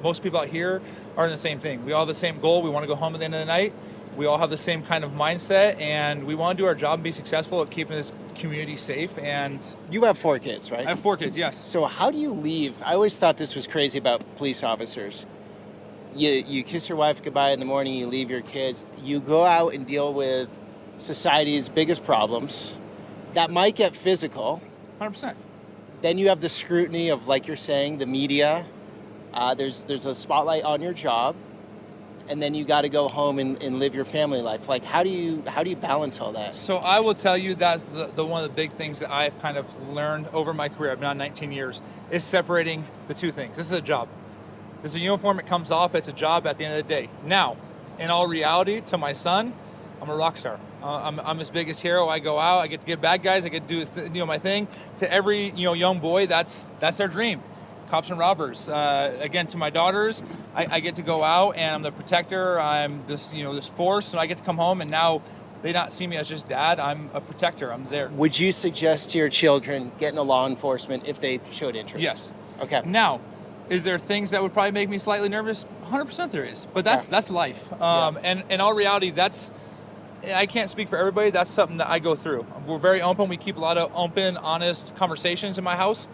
most people out here are in the same thing. We all have the same goal. We want to go home at the end of the night. We all have the same kind of mindset, and we want to do our job and be successful at keeping this community safe. And you have 4 kids, right? I have 4 kids, yes. So how do you leave? I always thought this was crazy about police officers. you kiss your wife goodbye in the morning, you leave your kids, you go out and deal with society's biggest problems that might get physical. 100%. Then you have the scrutiny of, like you're saying, the media. There's a spotlight on your job, and then you got to go home and live your family life. Like, how do you balance all that? So I will tell you that's the one of the big things that I've kind of learned over my career. I've been on 19 years, is separating the two things. This is a job. This is a uniform. It comes off. It's a job at the end of the day. Now, in all reality, to my son, I'm a rock star. I'm his biggest hero. I go out. I get to get bad guys. I get to do my thing. To every young boy, that's their dream. Cops and robbers. Again, to my daughters, I get to go out and I'm the protector. I'm this force, and I get to come home and now they not see me as just dad. I'm a protector. I'm there. Would you suggest to your children getting a law enforcement if they showed interest? Yes. Okay. Now, is there things that would probably make me slightly nervous? 100% there is, but that's life. And in all reality, I can't speak for everybody. That's something that I go through. We're very open. We keep a lot of open, honest conversations in my house.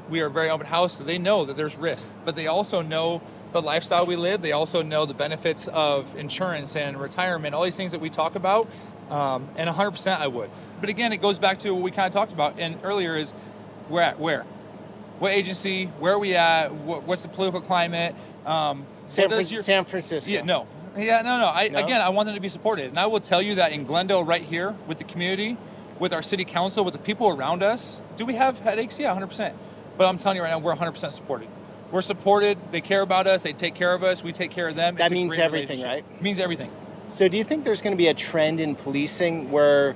We are a very open house, so they know that there's risk, but they also know the lifestyle we live. They also know the benefits of insurance and retirement, all these things that we talk about. And 100% I would. But again, it goes back to what we kind of talked about earlier is we're at where? What agency? Where are we at? What's the political climate? San Francisco. Yeah, no. Again, I want them to be supported. And I will tell you that in Glendale right here with the community, with our city council, with the people around us, do we have headaches? Yeah, 100%. But I'm telling you right now, we're 100% supported. We're supported. They care about us. They take care of us. We take care of them. That means everything, right? It means everything. So do you think there's going to be a trend in policing where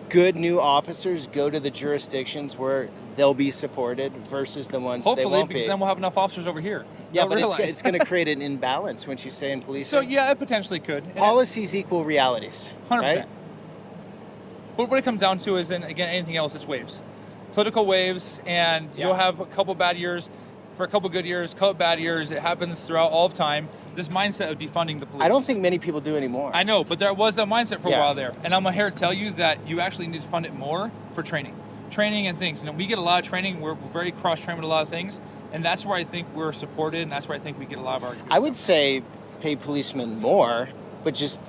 good new officers go to the jurisdictions where they'll be supported versus the ones Hopefully, they won't be? because then we'll have enough officers over here. Yeah, but it's going to create an imbalance, wouldn't you say, in policing? So, yeah, it potentially could. Policies equal realities, 100%. right? But what it comes down to is, and again, anything else, it's waves. Political waves, and you'll have a couple bad years, for a couple good years, couple bad years. It happens throughout all of time. This mindset of defunding the police. I don't think many people do anymore. I know, but there was that mindset for a while there. And I'm here to tell you that you actually need to fund it more for training and things. And we get a lot of training. We're very cross-trained with a lot of things. And that's where I think we're supported, and that's where I think we get a lot of our I would say pay policemen more, but just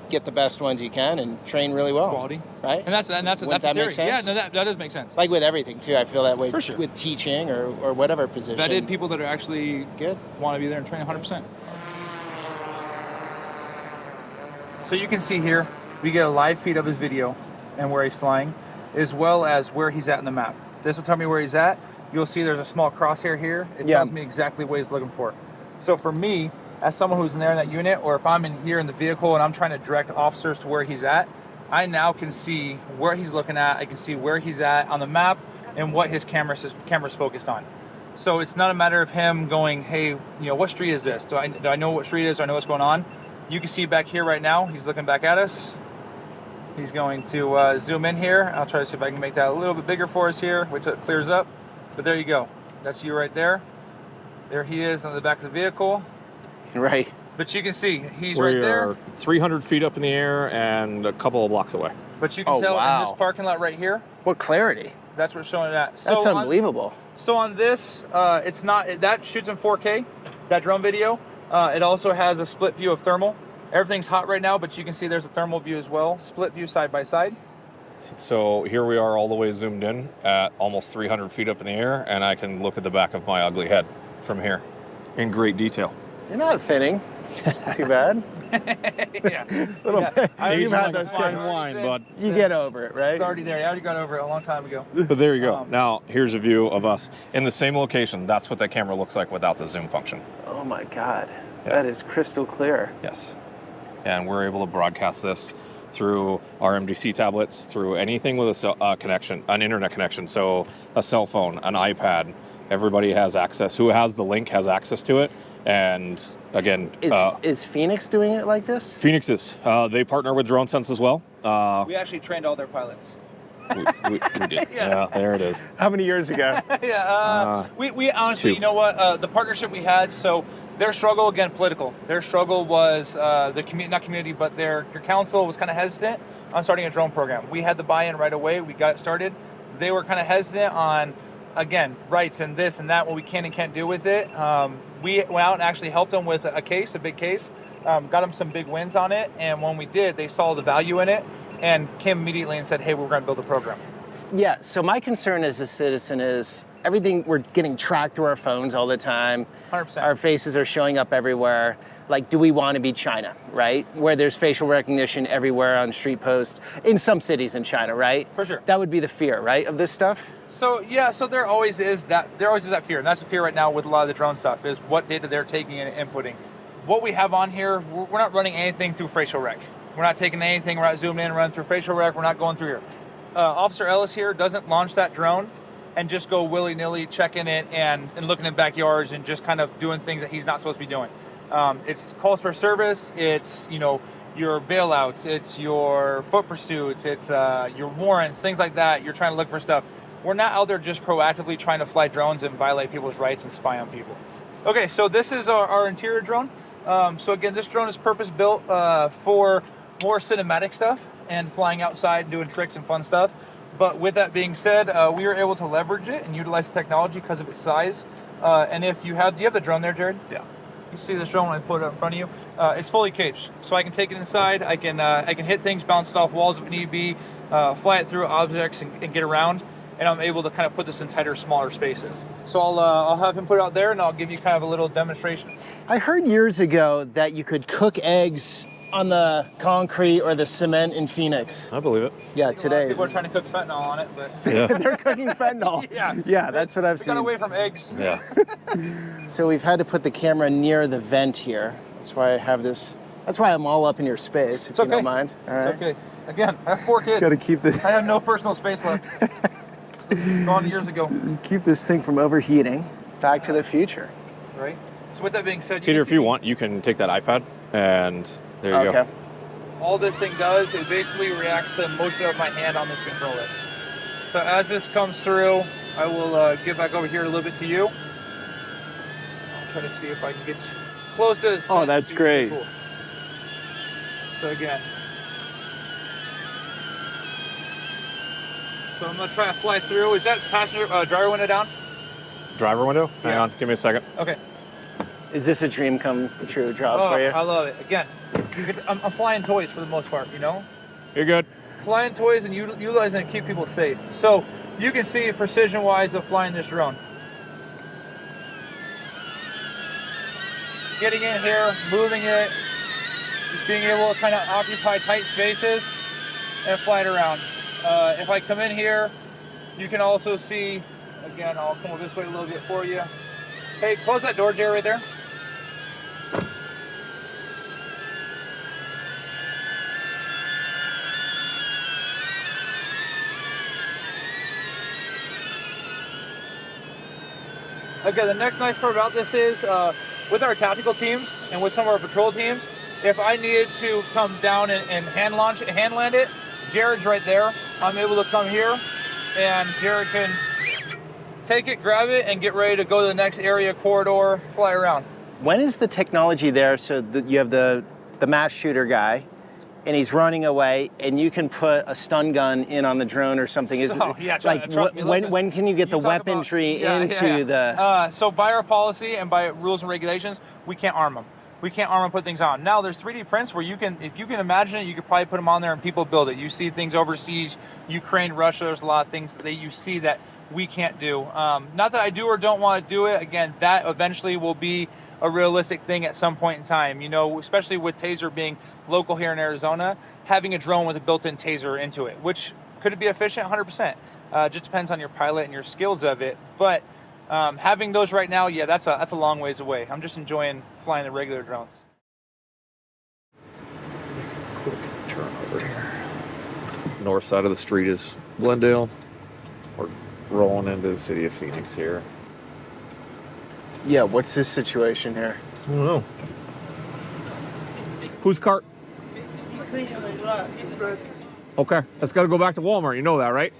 get the best ones you can and train really well. Quality. Right? And that's Wouldn't a that theory. make sense? Yeah, no, that does make sense. Like with everything, too. I feel that way For sure. with teaching or whatever position. Vetted people that are actually good, want to be there and train 100%. So you can see here, we get a live feed of his video and where he's flying, as well as where he's at in the map. This will tell me where he's at. You'll see there's a small crosshair here. It tells me exactly what he's looking for. So for me, as someone who's in there in that unit, or if I'm in here in the vehicle and I'm trying to direct officers to where he's at, I now can see where he's looking at. I can see where he's at on the map and what his camera's focused on. So it's not a matter of him going, hey, what street is this? Do I know what street it is? Do I know what's going on? You can see back here right now, he's looking back at us. He's going to zoom in here. I'll try to see if I can make that a little bit bigger for us here. Wait till it clears up. But there you go. That's you right there. There he is on the back of the vehicle. Right. But you can see he's right there. We are 300 feet up in the air and a couple of blocks away. But you can tell in this parking lot right here. What clarity. That's what's showing that. That's unbelievable. So on this, it's not, that shoots in 4K, that drone video. It also has a split view of thermal. Everything's hot right now, but you can see there's a thermal view as well. Split view side by side. So here we are all the way zoomed in at almost 300 feet up in the air, and I can look at the back of my ugly head from here in great detail. You're not thinning. Too bad. Yeah. You've had those fine days. wine, bud. You get over it, right? It's already there. I already got over it a long time ago. But there you go. Now, here's a view of us in the same location. That's what that camera looks like without the zoom function. Oh my God. Yeah. That is crystal clear. Yes. And we're able to broadcast this through our MDC tablets, through anything with a connection, an internet connection. So a cell phone, an iPad. Everybody has access. Who has the link has access to it. And again, is Phoenix doing it like this? Phoenix is. They partner with DroneSense as well. We actually trained all their pilots. We did. Yeah, there it is. How many years ago? We honestly, 2. you know what? The partnership we had, so their struggle, again, political. Their struggle was the community, but their council was kind of hesitant on starting a drone program. We had the buy-in right away. We got it started. They were kind of hesitant on again, rights and this and that, what we can and can't do with it. We went out and actually helped them with a big case, got them some big wins on it. And when we did, they saw the value in it and came immediately and said, hey, we're going to build a program. Yeah, so my concern as a citizen is everything, we're getting tracked through our phones all the time. 100%. Our faces are showing up everywhere. Like, do we want to be China, right? Where there's facial recognition everywhere on street posts in some cities in China, right? For sure. That would be the fear, right, of this stuff? So yeah, so there always is that fear, and that's the fear right now with a lot of the drone stuff is what data they're taking and inputting. What we have on here, we're not running anything through facial rec. We're not taking anything, we're not zooming in and running through facial rec, we're not going through here. Officer Ellis here doesn't launch that drone and just go willy-nilly checking it and looking in backyards and just kind of doing things that he's not supposed to be doing. It's calls for service, it's, your bailouts, it's your foot pursuits, it's your warrants, things like that. You're trying to look for stuff. We're not out there just proactively trying to fly drones and violate people's rights and spy on people. Okay, so this is our interior drone. So again, this drone is purpose-built for more cinematic stuff and flying outside and doing tricks and fun stuff. But with that being said, we were able to leverage it and utilize the technology because of its size. And if you have the drone there, Jared? Yeah. You see this drone when I put it up in front of you? It's fully caged, so I can take it inside. I can hit things, bounce it off walls if need be, fly it through objects and get around. And I'm able to kind of put this in tighter, smaller spaces. So I'll have him put it out there, and I'll give you kind of a little demonstration. I heard years ago that you could cook eggs on the concrete or the cement in Phoenix. I believe it. Yeah, today. People are trying to cook fentanyl on it, but Yeah. They're cooking fentanyl. Yeah, that's what I've we seen. got away from eggs. Yeah. So we've had to put the camera near the vent here. That's why I have this. That's why I'm all up in your space, if you don't mind. All right. It's okay. Again, I have 4 kids. Got to keep this. I have no personal space left. Gone years ago. Keep this thing from overheating. Back to the future. Right. So with that being said, Peter, if you want, you can take that iPad and there you go. All this thing does is basically reacts to the motion of my hand on this controller. So as this comes through, I will get back over here a little bit to you. I'll try to see if I can get close to this. Oh, that's great. Cool. So again. So I'm going to try to fly through. Is that passenger driver window down? Driver window? Hang on, give me a second. Okay. Is this a dream come true job for you? I love it. Again, I'm flying toys for the most part, You're good. Flying toys and utilizing it to keep people safe. So you can see precision-wise of flying this drone. Getting in here, moving it, just being able to kind of occupy tight spaces and fly it around. If I come in here, you can also see, again, I'll come over this way a little bit for you. Hey, close that door, Jerry, right there. Okay, the next nice part about this is, with our tactical teams and with some of our patrol teams, if I needed to come down and hand land it, Jared's right there. I'm able to come here, and Jared can take it, grab it, and get ready to go to the next area, corridor, fly around. When is the technology there so that you have the mass shooter guy, and he's running away, and you can put a stun gun in on the drone or something? Trust me, when can you get the weaponry into the... So by our policy and by rules and regulations, we can't arm them. We can't arm and put things on. Now there's 3D prints where you can, if you can imagine it, you could probably put them on there and people build it. You see things overseas, Ukraine, Russia, there's a lot of things that you see that we can't do. Not that I do or don't want to do it. Again, that eventually will be a realistic thing at some point in time. Especially with Taser being local here in Arizona, having a drone with a built-in Taser into it, which could it be efficient? 100%. Just depends on your pilot and your skills of it. But having those right now, yeah, that's a long ways away. I'm just enjoying flying the regular drones. Quick turn over here. North side of the street is Glendale. We're rolling into the city of Phoenix here. Yeah, what's this situation here? I don't know. Whose cart? Okay, that's got to go back to Walmart. You know that, right?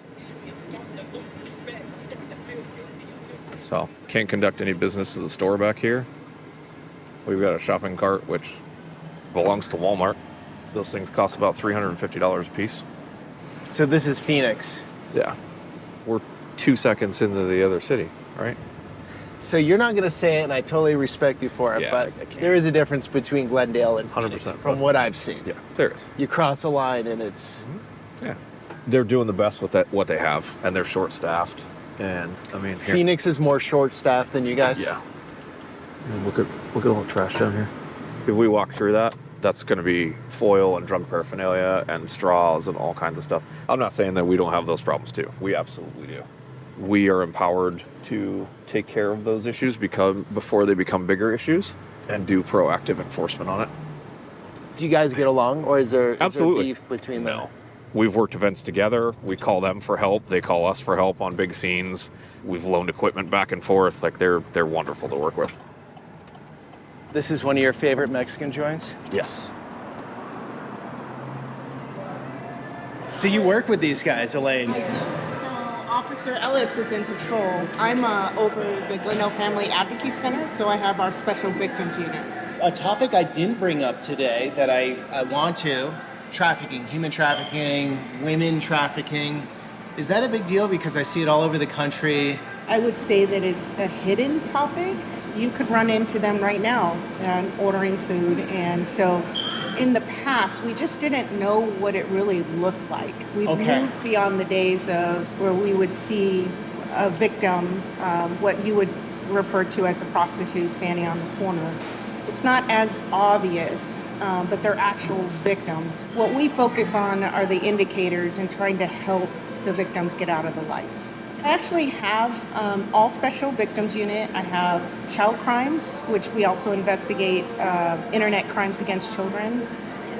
So, can't conduct any business to the store back here. We've got a shopping cart, which belongs to Walmart. Those things cost about $350 a piece. So this is Phoenix? Yeah. We're 2 seconds into the other city, right? So you're not going to say it, and I totally respect you for it, Yeah, but I can't. there is a difference between Glendale and Phoenix, 100%. from what I've seen. Yeah, there is. You cross a line, and it's... Yeah. They're doing the best with what they have, and they're short-staffed. And, I mean... Here. Phoenix is more short-staffed than you guys? Yeah. And look at all the trash down here. If we walk through that, that's going to be foil and drug paraphernalia and straws and all kinds of stuff. I'm not saying that we don't have those problems too. We absolutely do. We are empowered to take care of those issues before they become bigger issues and do proactive enforcement on it. Do you guys get along, or is there Absolutely. beef between them? No. We've worked events together. We call them for help. They call us for help on big scenes. We've loaned equipment back and forth. Like they're wonderful to work with. This is one of your favorite Mexican joints? Yes. So you work with these guys, Elaine? So Officer Ellis is in patrol. I'm over the Glendale Family Advocacy Center, so I have our Special Victims Unit. A topic I didn't bring up today that I want to, trafficking, human trafficking, women trafficking. Is that a big deal? Because I see it all over the country. I would say that it's a hidden topic. You could run into them right now ordering food, and so in the past, we just didn't know what it really looked like. We've moved beyond the days of where we would see a victim, what you would refer to as a prostitute standing on the corner. It's not as obvious, but they're actual victims. What we focus on are the indicators and trying to help the victims get out of the life. I actually have all special victims unit. I have child crimes, which we also investigate internet crimes against children,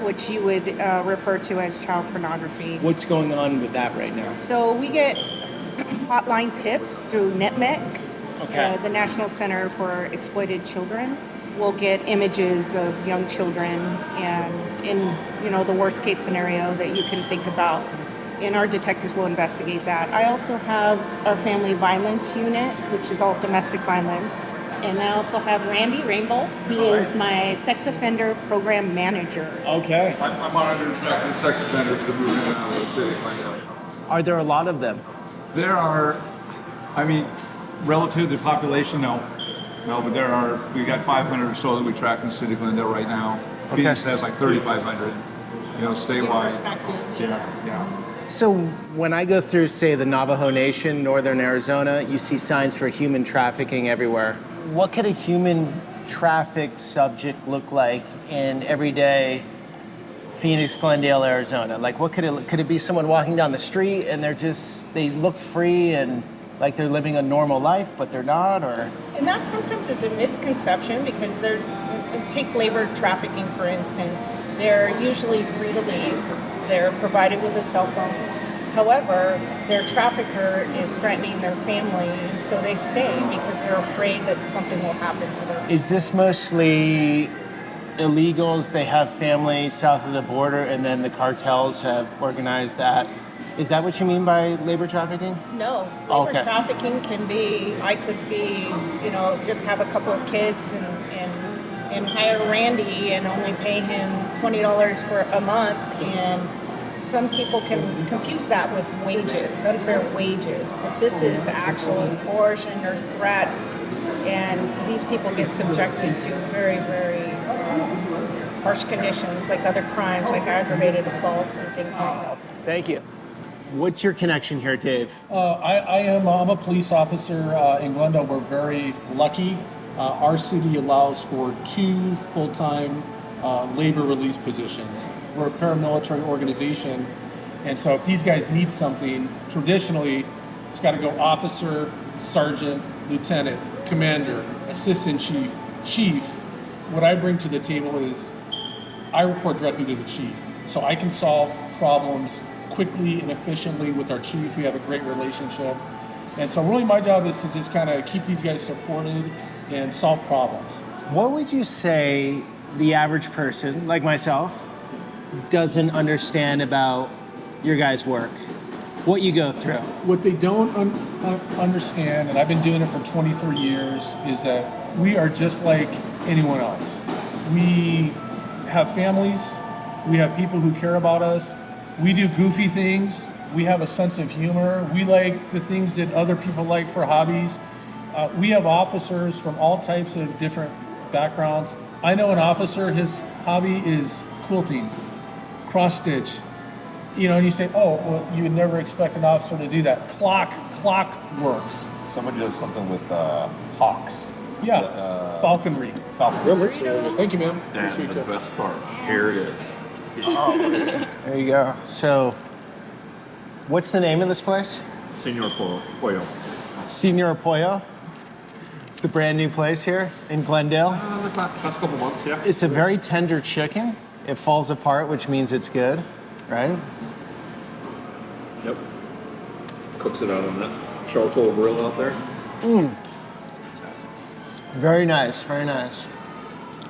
which you would refer to as child pornography. What's going on with that right now? So we get hotline tips through NetMec, the National Center for Exploited Children. We'll get images of young children, and in the worst case scenario that you can think about, and our detectives will investigate that. I also have our family violence unit, which is all domestic violence. And I also have Randy Rainbow. He is my sex offender program manager. Okay. I monitor and track the sex offenders that move in and out of the city. Are there a lot of them? There are, relative to the population, no, but we got 500 or so that we track in the city of Glendale right now. Phoenix has like 3,500, statewide. Yeah. So when I go through, say, the Navajo Nation, northern Arizona, you see signs for human trafficking everywhere. What could a human trafficked subject look like in everyday Phoenix, Glendale, Arizona? Like, what could it be someone walking down the street and they look free and like they're living a normal life, but they're not, or? And that sometimes is a misconception because take labor trafficking, for instance. They're usually free to leave. They're provided with a cell phone. However, their trafficker is threatening their family, and so they stay because they're afraid that something will happen to their family. Is this mostly illegals? They have families south of the border, and then the cartels have organized that. Is that what you mean by labor trafficking? No, labor trafficking can be, I could be, just have a couple of kids and hire Randy and only pay him $20 for a month, and some people can confuse that with wages, unfair wages, but this is actual coercion or threats, and these people get subjected to very, very harsh conditions like other crimes, like aggravated assaults and things like that. Thank you. What's your connection here, Dave? I'm a police officer in Glendale. We're very lucky. Our city allows for 2 full-time labor release positions. We're a paramilitary organization, and so if these guys need something, traditionally it's got to go officer, sergeant, lieutenant, commander, assistant chief, chief. What I bring to the table is I report directly to the chief, so I can solve problems quickly and efficiently with our chief. We have a great relationship, and so really my job is to just kind of keep these guys supported and solve problems. What would you say the average person, like myself, doesn't understand about your guys' work? What you go through? What they don't understand, and I've been doing it for 23 years, is that we are just like anyone else. We have families, we have people who care about us, we do goofy things, We have a sense of humor. We like the things that other people like for hobbies. We have officers from all types of different backgrounds. I know an officer, his hobby is quilting, cross stitch. And you say, oh, well, you would never expect an officer to do that. Clock works. Somebody does something with hawks. Yeah, falconry. Falconry. Thank you, ma'am. And the best part, here it is. There you go. So, what's the name of this place? Senor Pollo. Senor Pollo. It's a brand new place here in Glendale. The past couple months, yeah. It's a very tender chicken. It falls apart, which means it's good, right? Yep. Cooks it out on that charcoal grill out there. Very nice, very nice.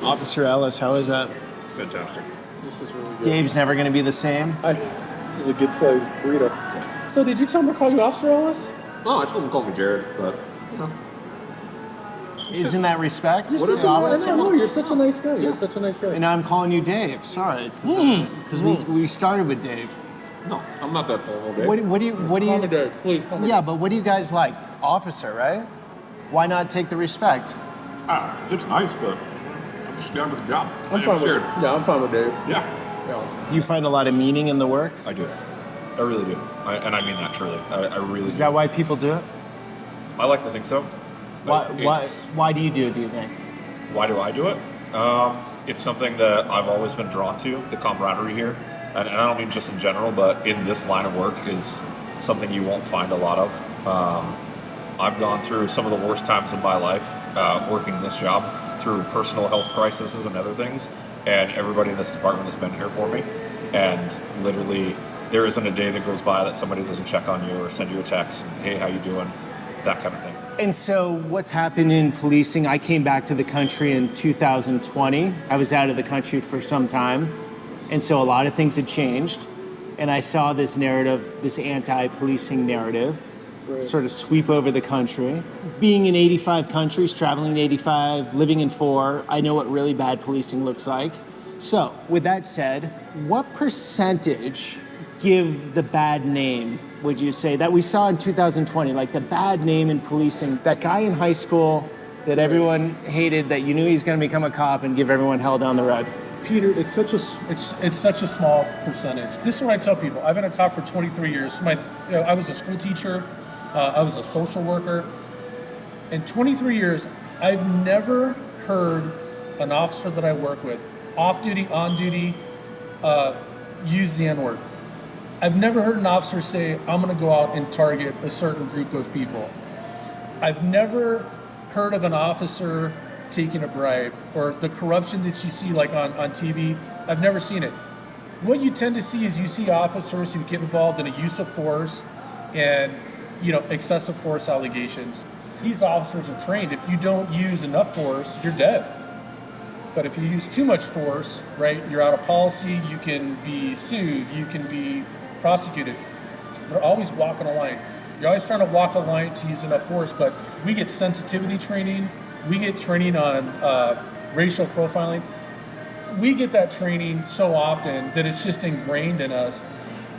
Officer Ellis, how is that? Fantastic. This is really good. Dave's never going to be the same. This is a good sized burrito. So did you tell him to call you Officer Ellis? No, I told him to call me Jared, but, Isn't that respect? You're such a nice guy. You're such a nice guy. And now I'm calling you Dave. Sorry, because we started with Dave. No, I'm not that formal, Dave. What do you? Dave, please. Yeah, but what do you guys like? Officer, right? Why not take the respect? It's nice, but I'm just down with the job. I'm fine with Dave. Yeah. You find a lot of meaning in the work. I do. I really do. And I mean that truly. I really Is do. that why people do it? I like to think so. Why do you do it, do you think? Why do I do it? It's something that I've always been drawn to, the camaraderie here. And I don't mean just in general, but in this line of work is something you won't find a lot of. I've gone through some of the worst times in my life working this job, through personal health crises and other things, and everybody in this department has been here for me. And literally, there isn't a day that goes by that somebody doesn't check on you or send you a text, hey, how you doing? That kind of thing. And so what's happened in policing, I came back to the country in 2020. I was out of the country for some time. And so a lot of things had changed. And I saw this narrative, this anti-policing narrative, sort of sweep over the country. Being in 85 countries, traveling to 85, living in 4, I know what really bad policing looks like. So with that said, what percentage give the bad name, would you say, that we saw in 2020, like the bad name in policing, that guy in high school that everyone hated, that you knew he's going to become a cop and give everyone hell down the road? Peter, it's such a small percentage. This is what I tell people. I've been a cop for 23 years. I was a school teacher. I was a social worker. In 23 years, I've never heard an officer that I work with, off duty, on duty, use the N-word. I've never heard an officer say, I'm going to go out and target a certain group of people. I've never heard of an officer taking a bribe or the corruption that you see like on TV. I've never seen it. What you tend to see is you see officers who get involved in a use of force and excessive force allegations. These officers are trained. If you don't use enough force, you're dead. But if you use too much force, right, you're out of policy, you can be sued, you can be prosecuted. They're always walking a line. You're always trying to walk a line to use enough force, but we get sensitivity training, we get training on racial profiling. We get that training so often that it's just ingrained in us.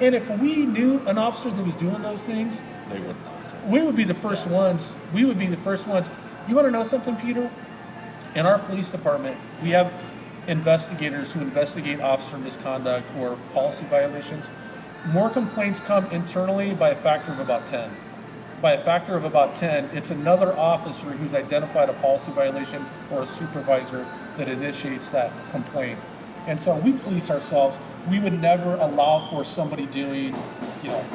And if we knew an officer that was doing those things, we would be the first ones. We would be the first ones. You want to know something, Peter? In our police department, we have investigators who investigate officer misconduct or policy violations. More complaints come internally by a factor of about 10. By a factor of about 10, it's another officer who's identified a policy violation or a supervisor that initiates that complaint. And so we police ourselves. We would never allow for somebody doing,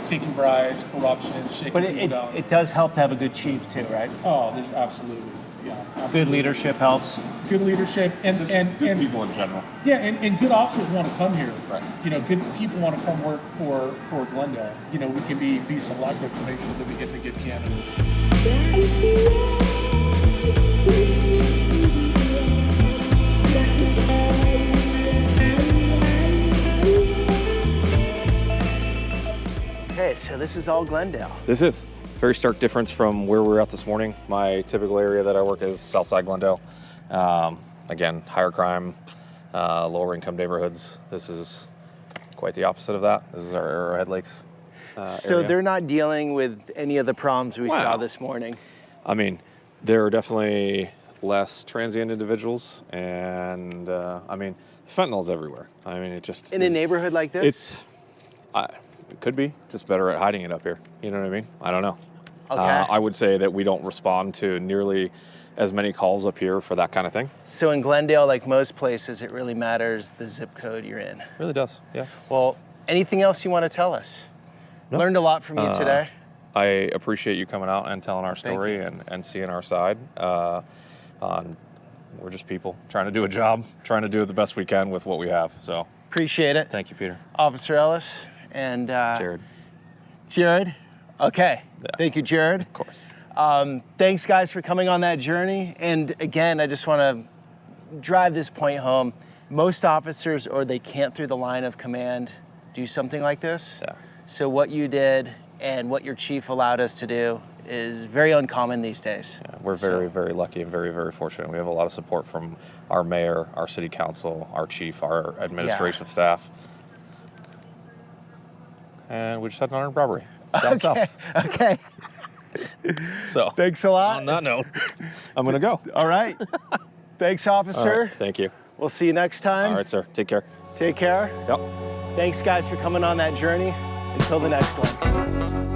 taking bribes, corruption, shaking people down. But it does help to have a good chief too, right? Oh, there's absolutely. Yeah, absolutely. Good leadership helps. Good leadership and good people in general. Yeah, and good officers want to come here. Right. Good people want to come work for Glendale. We can be selective to make sure that we get the good candidates. Okay, so this is all Glendale. This is very stark difference from where we were at this morning. My typical area that I work is Southside Glendale. Again, higher crime, lower income neighborhoods. This is quite the opposite of that. This is our Arrowhead Lakes. So area. they're not dealing with any of the problems we saw Wow. this morning. I mean, there are definitely less transient individuals, and I mean, fentanyl's everywhere. I mean, it just In a neighborhood like this? It could be just better at hiding it up here. You know what I mean? I don't know. Okay. I would say that we don't respond to nearly as many calls up here for that kind of thing. So in Glendale, like most places, it really matters the zip code you're in. Really does, yeah. Well, anything else you want to tell us? No. Learned a lot from you today. I appreciate you coming out and telling our story and seeing our side. We're just people trying to do a job, trying to do it the best we can with what we have. So Appreciate it. thank you, Peter. Officer Ellis and Jared. Jared? Okay. Thank you, Jared. Of course. Thanks, guys, for coming on that journey. And again, I just want to drive this point home. Most officers, or they can't through the line of command, do something like this. Yeah. So what you did and what your chief allowed us to do is very uncommon these days. Yeah, we're very, very lucky and very, very fortunate. We have a lot of support from our mayor, our city council, our chief, our administrative staff. And we just had an armed robbery down south. Okay. So thanks a lot. On that note, I'm going to go. All right. Thanks, officer. All right, thank you. We'll see you next time. All right, sir. Take care. Take care. Yep. Thanks, guys, for coming on that journey. Until the next one.